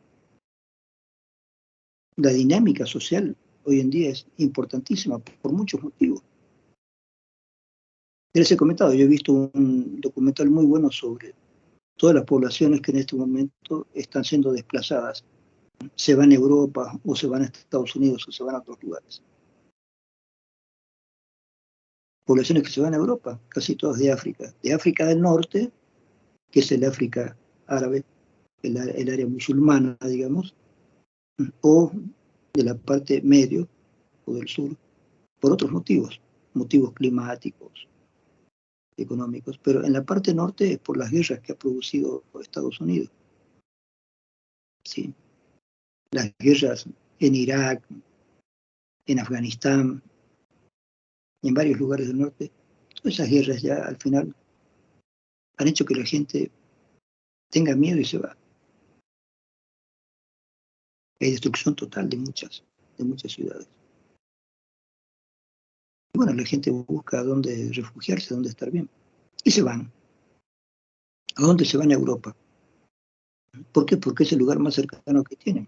La dinámica social hoy en día es importantísima por muchos motivos. Ya les he comentado, yo he visto un documental muy bueno sobre todas las poblaciones que en este momento están siendo desplazadas. Se van a Europa o se van a Estados Unidos o se van a otros lugares. Poblaciones que se van a Europa, casi todas de África del Norte, que es el África árabe, el área musulmana, digamos, o de la parte medio o del sur, por otros motivos climáticos, económicos, pero en la parte norte es por las guerras que ha producido Estados Unidos. ¿Sí? Las guerras en Irak, en Afganistán, y en varios lugares del norte, todas esas guerras ya al final han hecho que la gente tenga miedo y se va. Hay destrucción total de muchas ciudades. bueno, la gente busca dónde refugiarse, dónde estar bien. Y se van. ¿A dónde se van? A Europa. ¿Por qué? Porque es el lugar más cercano que tienen.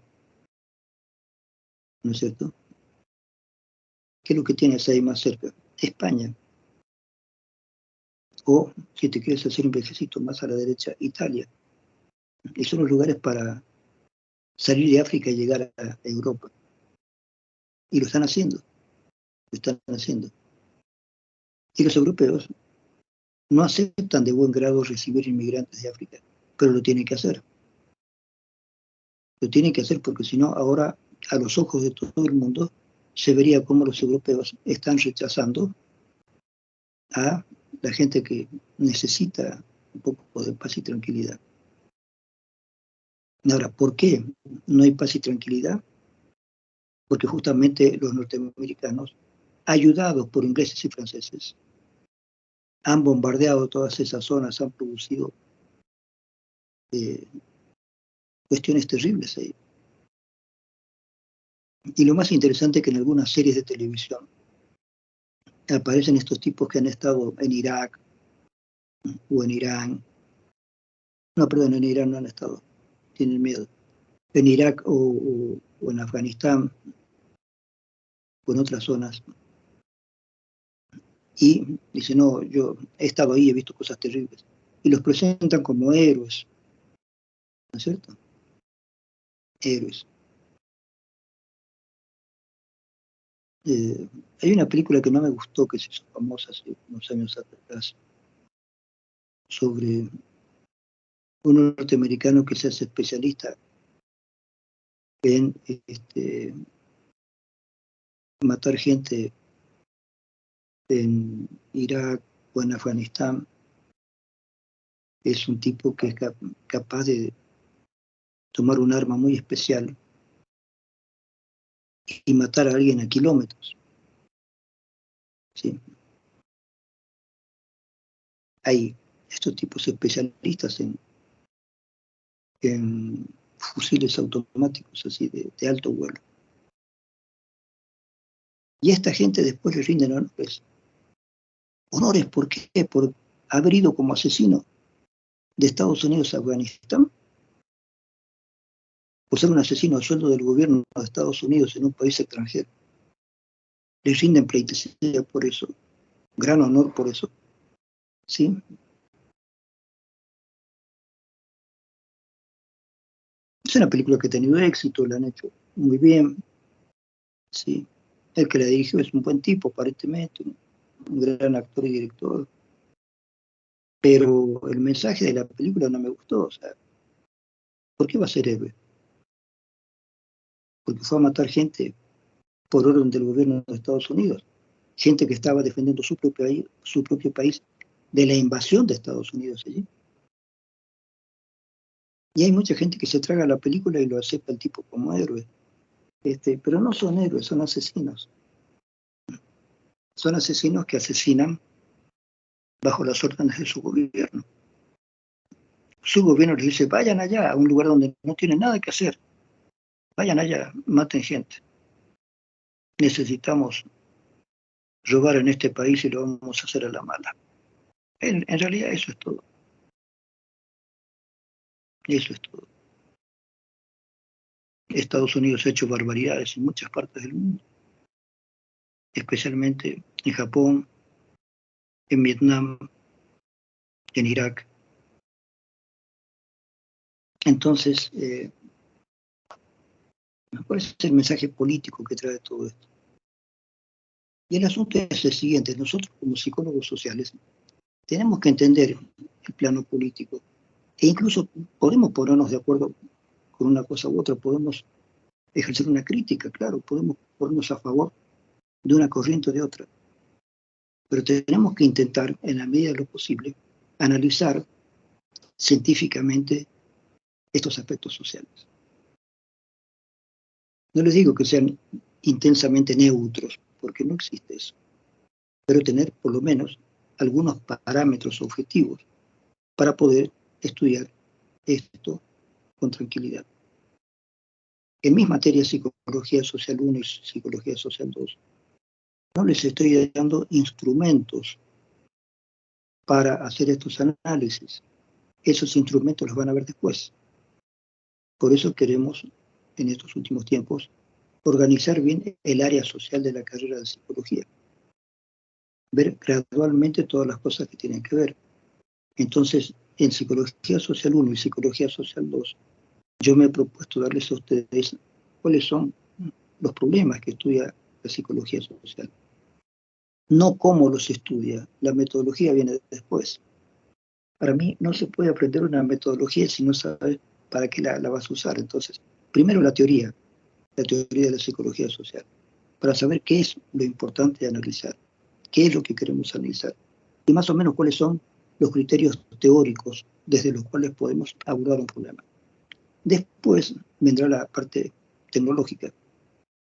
¿No es cierto? ¿Qué es lo que tienes ahí más cerca? España. O, si te quieres hacer un viajecito más a la derecha, Italia. Y son los lugares para salir de África y llegar a Europa. Y lo están haciendo. Lo están haciendo. Y los europeos no aceptan de buen grado recibir inmigrantes de África, pero lo tienen que hacer. Lo tienen que hacer porque si no, ahora a los ojos de todo el mundo se vería como los europeos están rechazando a la gente que necesita un poco de paz y tranquilidad. Ahora, ¿por qué no hay paz y tranquilidad? Porque justamente los norteamericanos, ayudados por ingleses y franceses, han bombardeado todas esas zonas, han producido cuestiones terribles ahí. Y lo más interesante es que en algunas series de televisión aparecen estos tipos que han estado en Irak o en Irán. No, perdón, en Irán no han estado, tienen miedo. En Irak o en Afganistán o en otras zonas. Y dicen, no, yo he estado ahí, he visto cosas terribles. Y los presentan como héroes, ¿no es cierto? Héroes. Hay una película que no me gustó, que se hizo famosa hace unos años atrás, sobre un norteamericano que se hace especialista en matar gente en Irak o en Afganistán. Es un tipo que es capaz de tomar un arma muy especial y matar a alguien a kilómetros. ¿Sí? Hay estos tipos especialistas en fusiles automáticos así de alto vuelo. Y a esta gente después le rinden honores. ¿Honores por qué? Por haber ido como asesino de Estados Unidos a Afganistán, por ser un asesino a sueldo del gobierno de Estados Unidos en un país extranjero. Les rinden pleitesía por eso, gran honor por eso. ¿Sí? Es una película que ha tenido éxito, la han hecho muy bien. ¿Sí? El que la dirigió es un buen tipo, aparentemente, un gran actor y director. Pero el mensaje de la película no me gustó. O sea, ¿por qué va a ser héroe? Porque fue a matar gente por orden del gobierno de Estados Unidos. Gente que estaba defendiendo su propio país de la invasión de Estados Unidos allí. Y hay mucha gente que se traga la película y lo acepta el tipo como héroe. Pero no son héroes, son asesinos. Son asesinos que asesinan bajo las órdenes de su gobierno. Su gobierno les dice, vayan allá, a un lugar donde no tienen nada que hacer. Vayan allá, maten gente. Necesitamos robar en este país y lo vamos a hacer a la mala. En realidad eso es todo. Eso es todo. Estados Unidos ha hecho barbaridades en muchas partes del mundo, especialmente en Japón, en Vietnam, en Irak. Entonces, ¿cuál es el mensaje político que trae todo esto? Y el asunto es el siguiente, nosotros como psicólogos sociales tenemos que entender el plano político e incluso podemos ponernos de acuerdo con una cosa u otra, podemos ejercer una crítica, claro, podemos ponernos a favor de una corriente o de otra, pero tenemos que intentar, en la medida de lo posible, analizar científicamente estos aspectos sociales. No les digo que sean intensamente neutros, porque no existe eso, pero tener por lo menos algunos parámetros objetivos para poder estudiar esto con tranquilidad. En mis materias, Psicología Social 1 y Psicología Social 2, no les estoy dando instrumentos para hacer estos análisis. Esos instrumentos los van a ver después. Por eso queremos, en estos últimos tiempos, organizar bien el área social de la carrera de psicología. Ver gradualmente todas las cosas que tienen que ver. Entonces, en Psicología Social 1 y Psicología Social 2, yo me he propuesto darles a ustedes cuáles son los problemas que estudia la psicología social. No cómo los estudia, la metodología viene después. Para mí no se puede aprender una metodología si no sabes para qué la vas a usar. Entonces, primero la teoría de la psicología social, para saber qué es lo importante de analizar, qué es lo que queremos analizar, y más o menos cuáles son los criterios teóricos desde los cuales podemos abordar un problema. Después vendrá la parte tecnológica,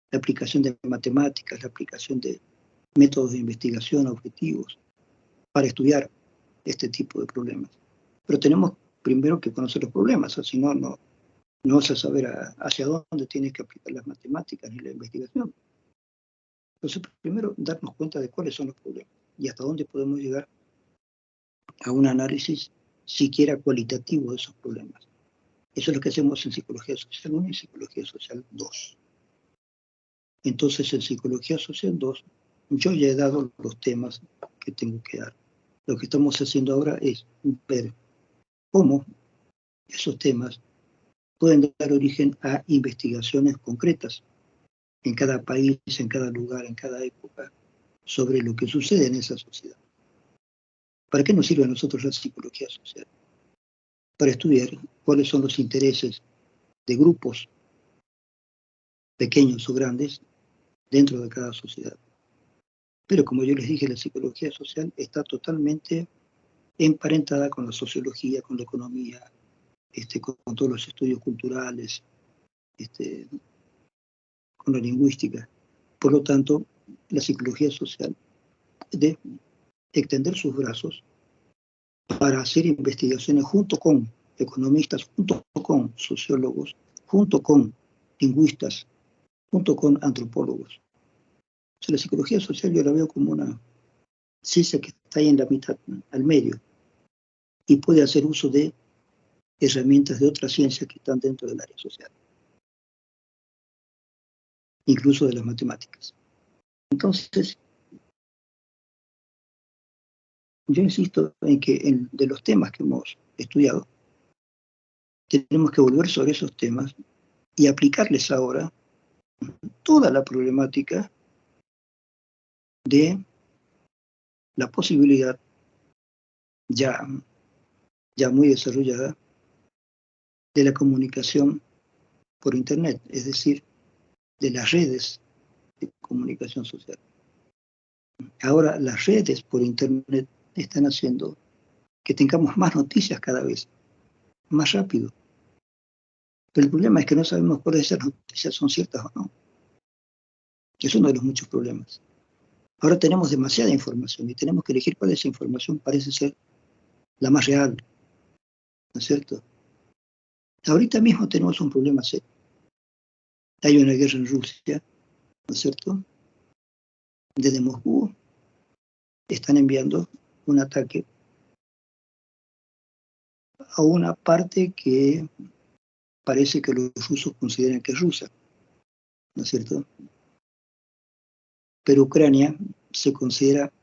la aplicación de matemáticas, la aplicación de métodos de investigación objetivos para estudiar este tipo de problemas. Pero tenemos primero que conocer los problemas, o si no, no vas a saber hacia dónde tienes que aplicar las matemáticas ni la investigación. Entonces, primero darnos cuenta de cuáles son los problemas y hasta dónde podemos llegar a un análisis siquiera cualitativo de esos problemas. Eso es lo que hacemos en Psicología Social 1 y Psicología Social 2. Entonces, en Psicología Social 2, yo ya he dado los temas que tengo que dar. Lo que estamos haciendo ahora es ver cómo esos temas pueden dar origen a investigaciones concretas en cada país, en cada lugar, en cada época, sobre lo que sucede en esa sociedad. ¿Para qué nos sirve a nosotros la psicología social? Para estudiar cuáles son los intereses de grupos pequeños o grandes dentro de cada sociedad. Pero como yo les dije, la psicología social está totalmente emparentada con la sociología, con la economía, con todos los estudios culturales, con la lingüística. Por lo tanto, la psicología social debe extender sus brazos para hacer investigaciones junto con economistas, junto con sociólogos, junto con lingüistas, junto con antropólogos. O sea, la psicología social yo la veo como una ciencia que está ahí en la mitad, al medio, y puede hacer uso de herramientas de otras ciencias que están dentro del área social, incluso de las matemáticas. Entonces, yo insisto en que de los temas que hemos estudiado, tenemos que volver sobre esos temas y aplicarles ahora toda la problemática de la posibilidad ya muy desarrollada de la comunicación por Internet, es decir, de las redes de comunicación social. Ahora las redes por Internet están haciendo que tengamos más noticias cada vez, más rápido. Pero el problema es que no sabemos cuáles de esas noticias son ciertas o no. Es uno de los muchos problemas. Ahora tenemos demasiada información y tenemos que elegir cuál de esa información parece ser la más real, ¿no es cierto? Ahorita mismo tenemos un problema serio. Hay una guerra en Rusia, ¿no es cierto? Desde Moscú están enviando un ataque a una parte que parece que los rusos consideran que es rusa, ¿no es cierto? Pero Ucrania se considera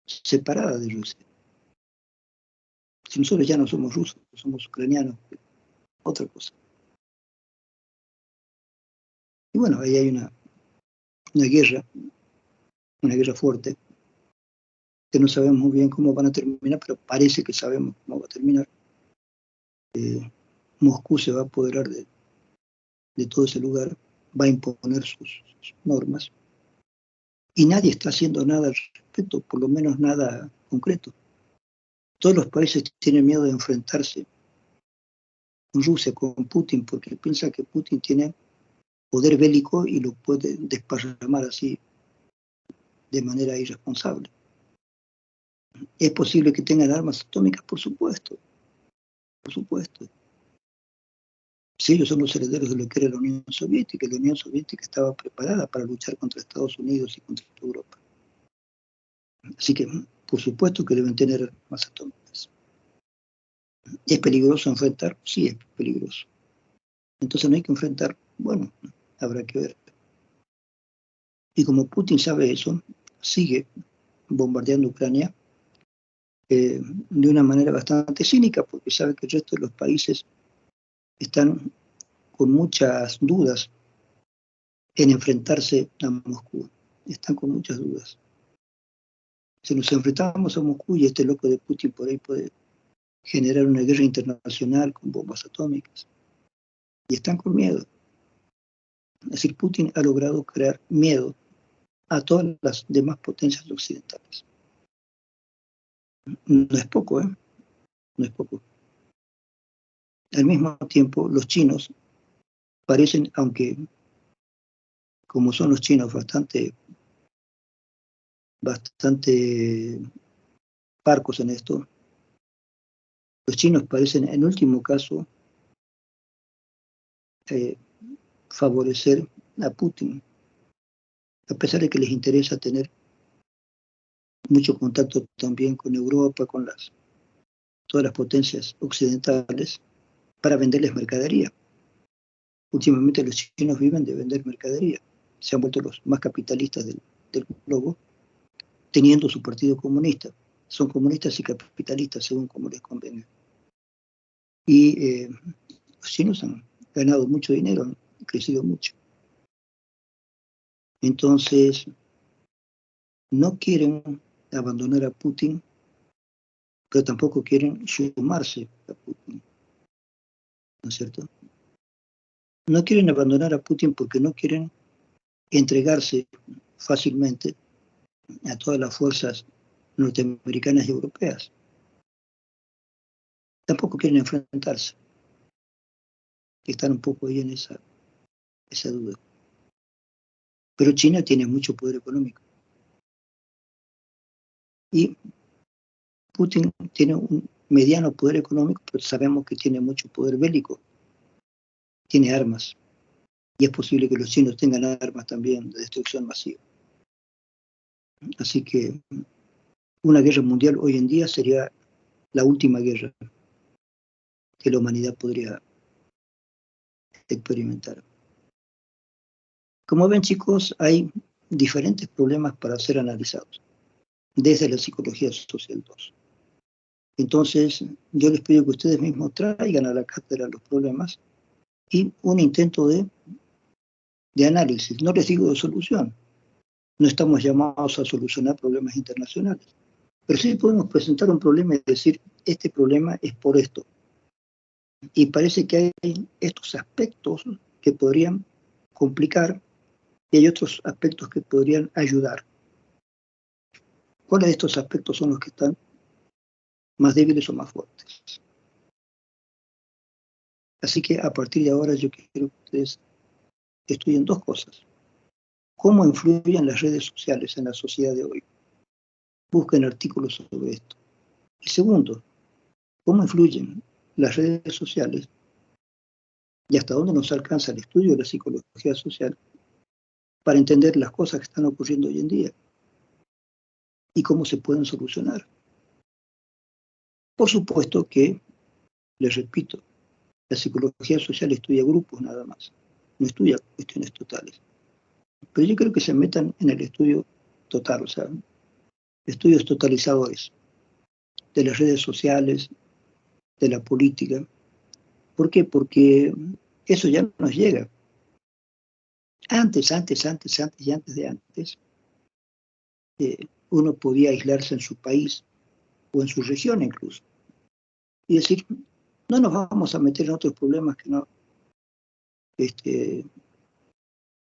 separada de Rusia. Si nosotros ya no somos rusos, somos ucranianos, otra cosa. Y bueno, ahí hay una guerra fuerte, que no sabemos muy bien cómo van a terminar, pero parece que sabemos cómo va a terminar. Moscú se va a apoderar de todo ese lugar, va a imponer sus normas, y nadie está haciendo nada al respecto, por lo menos nada concreto. Todos los países tienen miedo de enfrentarse con Rusia, con Putin, porque piensan que Putin tiene poder bélico y lo puede desparramar así de manera irresponsable. ¿Es posible que tengan armas atómicas? Por supuesto, por supuesto. Si ellos son los herederos de lo que era la Unión Soviética, y la Unión Soviética estaba preparada para luchar contra Estados Unidos y contra Europa. Así que, por supuesto que deben tener armas atómicas. ¿Es peligroso enfrentar? Sí, es peligroso. Entonces no hay que enfrentar, bueno, habrá que ver. Y como Putin sabe eso, sigue bombardeando Ucrania de una manera bastante cínica, porque sabe que el resto de los países están con muchas dudas en enfrentarse a Moscú. Están con muchas dudas. Si nos enfrentamos a Moscú y este loco de Putin por ahí puede generar una guerra internacional con bombas atómicas. Y están con miedo. Es decir, Putin ha logrado crear miedo a todas las demás potencias occidentales. No es poco, ¿eh? No es poco. Al mismo tiempo, los chinos parecen, aunque como son los chinos bastante parcos en esto, los chinos parecen, en último caso, favorecer a Putin, a pesar de que les interesa tener mucho contacto también con Europa, con todas las potencias occidentales, para venderles mercadería. Últimamente los chinos viven de vender mercadería. Se han vuelto los más capitalistas del globo, teniendo su partido comunista. Son comunistas y capitalistas según como les convenga. Y los chinos han ganado mucho dinero, han crecido mucho. Entonces, no quieren abandonar a Putin, pero tampoco quieren sumarse a Putin, ¿no es cierto? No quieren abandonar a Putin porque no quieren entregarse fácilmente a todas las fuerzas norteamericanas y europeas. Tampoco quieren enfrentarse. Están un poco ahí en esa duda. Pero China tiene mucho poder económico. Y Putin tiene un mediano poder económico, pero sabemos que tiene mucho poder bélico. Tiene armas. Y es posible que los chinos tengan armas también de destrucción masiva. Así que una guerra mundial hoy en día sería la última guerra que la humanidad podría experimentar. Como ven, chicos, hay diferentes problemas para ser analizados desde la psicología social 2. Entonces, yo les pido que ustedes mismos traigan a la cátedra los problemas y un intento de análisis. No les digo de solución. No estamos llamados a solucionar problemas internacionales. Pero sí podemos presentar un problema y decir, este problema es por esto. Y parece que hay estos aspectos que podrían complicar y hay otros aspectos que podrían ayudar. ¿Cuáles de estos aspectos son los que están más débiles o más fuertes? Así que a partir de ahora yo quiero que ustedes estudien dos cosas. ¿Cómo influyen las redes sociales en la sociedad de hoy? Busquen artículos sobre esto. Y segundo, ¿cómo influyen las redes sociales y hasta dónde nos alcanza el estudio de la psicología social para entender las cosas que están ocurriendo hoy en día y cómo se pueden solucionar? Por supuesto que, les repito, la psicología social estudia grupos nada más, no estudia cuestiones totales. Pero yo creo que se metan en el estudio total, o sea, estudios totalizadores de las redes sociales, de la política. ¿Por qué? Porque eso ya nos llega. Antes de antes, uno podía aislarse en su país o en su región incluso y decir, no nos vamos a meter en otros problemas que no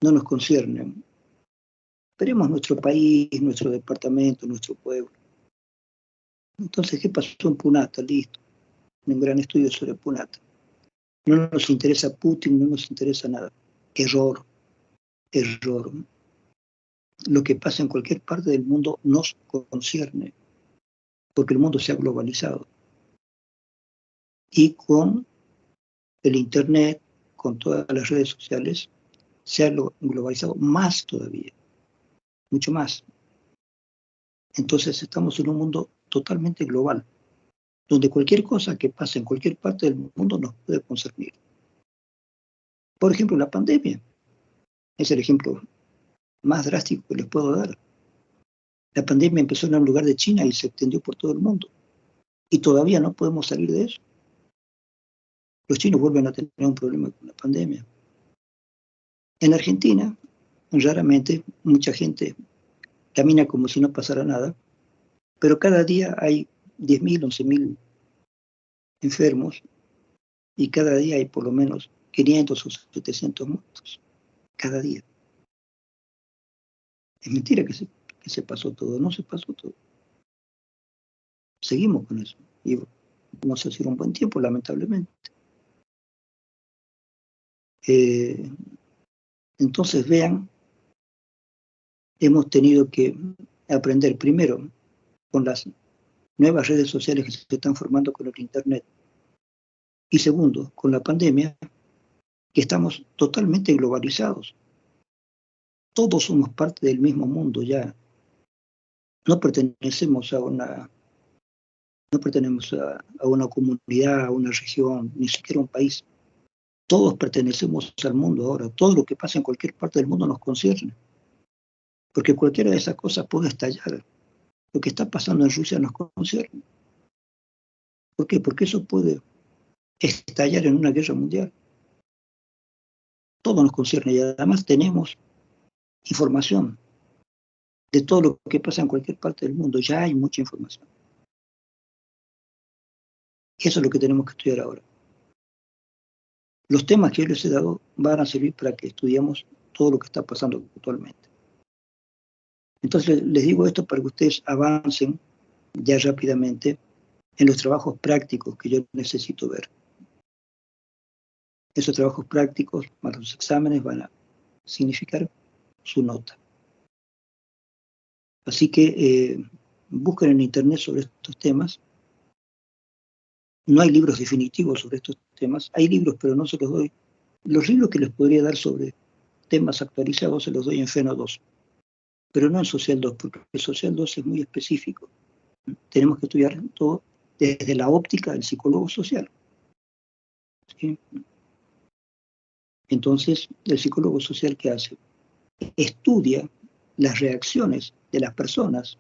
nos conciernen. Veremos nuestro país, nuestro departamento, nuestro pueblo. Entonces, ¿qué pasó en Punata? Listo. Un gran estudio sobre Punata. No nos interesa Putin, no nos interesa nada. Error. Lo que pasa en cualquier parte del mundo nos concierne, porque el mundo se ha globalizado. Y con el Internet, con todas las redes sociales, se ha globalizado más todavía, mucho más. Entonces estamos en un mundo totalmente global, donde cualquier cosa que pase en cualquier parte del mundo nos puede concernir. Por ejemplo, la pandemia es el ejemplo más drástico que les puedo dar. La pandemia empezó en un lugar de China y se extendió por todo el mundo. Y todavía no podemos salir de eso. Los chinos vuelven a tener un problema con la pandemia. En Argentina, raramente, mucha gente camina como si no pasara nada, pero cada día hay 10.000, 11.000 enfermos y cada día hay por lo menos 500 o 700 muertos. Cada día. Es mentira que se pasó todo, no se pasó todo. Seguimos con eso. Y vamos a hacer un buen tiempo, lamentablemente. Entonces, vean, hemos tenido que aprender primero con las nuevas redes sociales que se están formando con el Internet. Y segundo, con la pandemia, que estamos totalmente globalizados. Todos somos parte del mismo mundo ya. No pertenecemos a una, no pertenecemos a una comunidad, a una región, ni siquiera a un país. Todos pertenecemos al mundo ahora. Todo lo que pasa en cualquier parte del mundo nos concierne. Porque cualquiera de esas cosas puede estallar. Lo que está pasando en Rusia nos concierne. ¿Por qué? Porque eso puede estallar en una guerra mundial. Todo nos concierne y además tenemos información de todo lo que pasa en cualquier parte del mundo. Ya hay mucha información. Y eso es lo que tenemos que estudiar ahora. Los temas que yo les he dado van a servir para que estudiemos todo lo que está pasando actualmente. Entonces les digo esto para que ustedes avancen ya rápidamente en los trabajos prácticos que yo necesito ver. Esos trabajos prácticos, más los exámenes, van a significar su nota. Así que busquen en internet sobre estos temas. No hay libros definitivos sobre estos temas. Hay libros, pero no se los doy. Los libros que les podría dar sobre temas actualizados se los doy en FENO 2, pero no en Social 2, porque el Social 2 es muy específico. Tenemos que estudiar todo desde la óptica del psicólogo social. ¿Sí? Entonces, el psicólogo social, ¿qué hace? Estudia las reacciones de las personas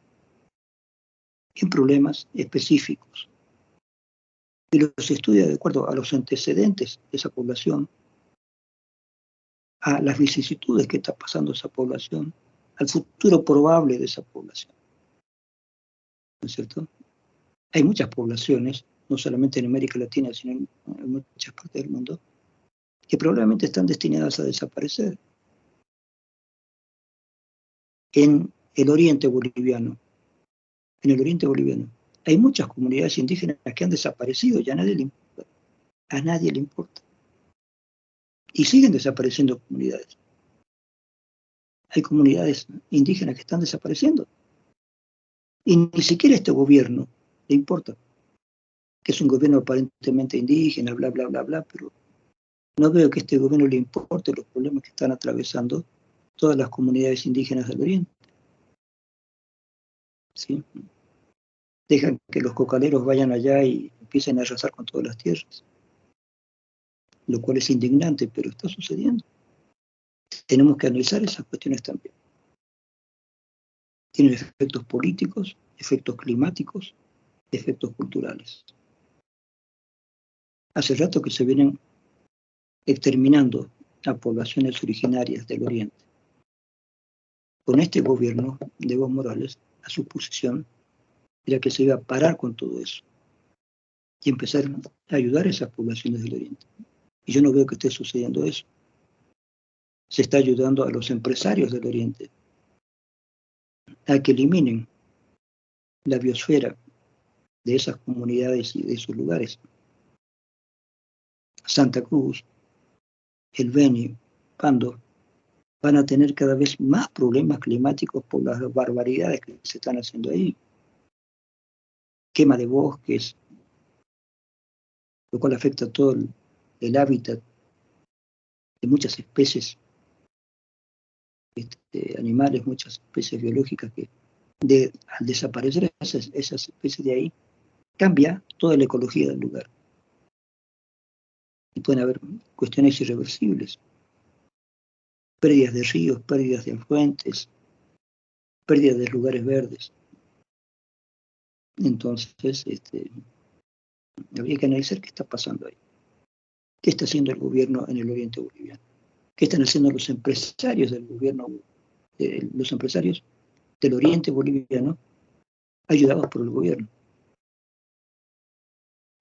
en problemas específicos y los estudia de acuerdo a los antecedentes de esa población, a las vicisitudes que está pasando esa población, al futuro probable de esa población. ¿No es cierto? Hay muchas poblaciones, no solamente en América Latina, sino en muchas partes del mundo, que probablemente están destinadas a desaparecer. En el oriente boliviano, hay muchas comunidades indígenas que han desaparecido y a nadie le importa. Y siguen desapareciendo comunidades. Hay comunidades indígenas que están desapareciendo. Y ni siquiera este gobierno le importa, que es un gobierno aparentemente indígena, bla, bla, bla, bla, pero no veo que a este gobierno le importe los problemas que están atravesando todas las comunidades indígenas del Oriente. ¿Sí? Dejan que los cocaleros vayan allá y empiecen a arrasar con todas las tierras, lo cual es indignante, pero está sucediendo. Tenemos que analizar esas cuestiones también. Tienen efectos políticos, efectos climáticos, efectos culturales. Hace rato que se vienen exterminando a poblaciones originarias del Oriente. Con este gobierno de Evo Morales, a su posición era que se iba a parar con todo eso y empezar a ayudar a esas poblaciones del Oriente. Y yo no veo que esté sucediendo eso. Se está ayudando a los empresarios del Oriente a que eliminen la biosfera de esas comunidades y de esos lugares. Santa Cruz, el Beni, Pando, van a tener cada vez más problemas climáticos por las barbaridades que se están haciendo ahí. Quema de bosques, lo cual afecta todo el hábitat de muchas especies animales, muchas especies biológicas que al desaparecer esas especies de ahí, cambia toda la ecología del lugar. Y pueden haber cuestiones irreversibles, pérdidas de ríos, pérdidas de afluentes, pérdidas de lugares verdes. Entonces, habría que analizar qué está pasando ahí. ¿Qué está haciendo el gobierno en el oriente boliviano? ¿Qué están haciendo los empresarios del gobierno, los empresarios del oriente boliviano, ayudados por el gobierno,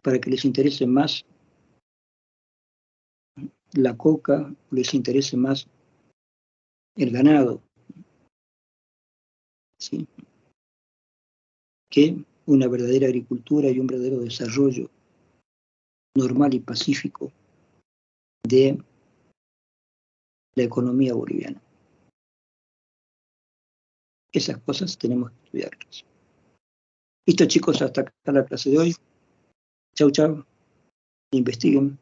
para que les interese más la coca, les interese más el ganado, ¿sí?, que una verdadera agricultura y un verdadero desarrollo normal y pacífico de la economía boliviana. Esas cosas tenemos que estudiarlas. Listo, chicos, hasta acá la clase de hoy. Chau, chau. Investiguen.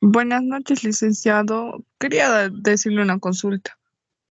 Buenas noches, licenciado. Quería decirle una consulta.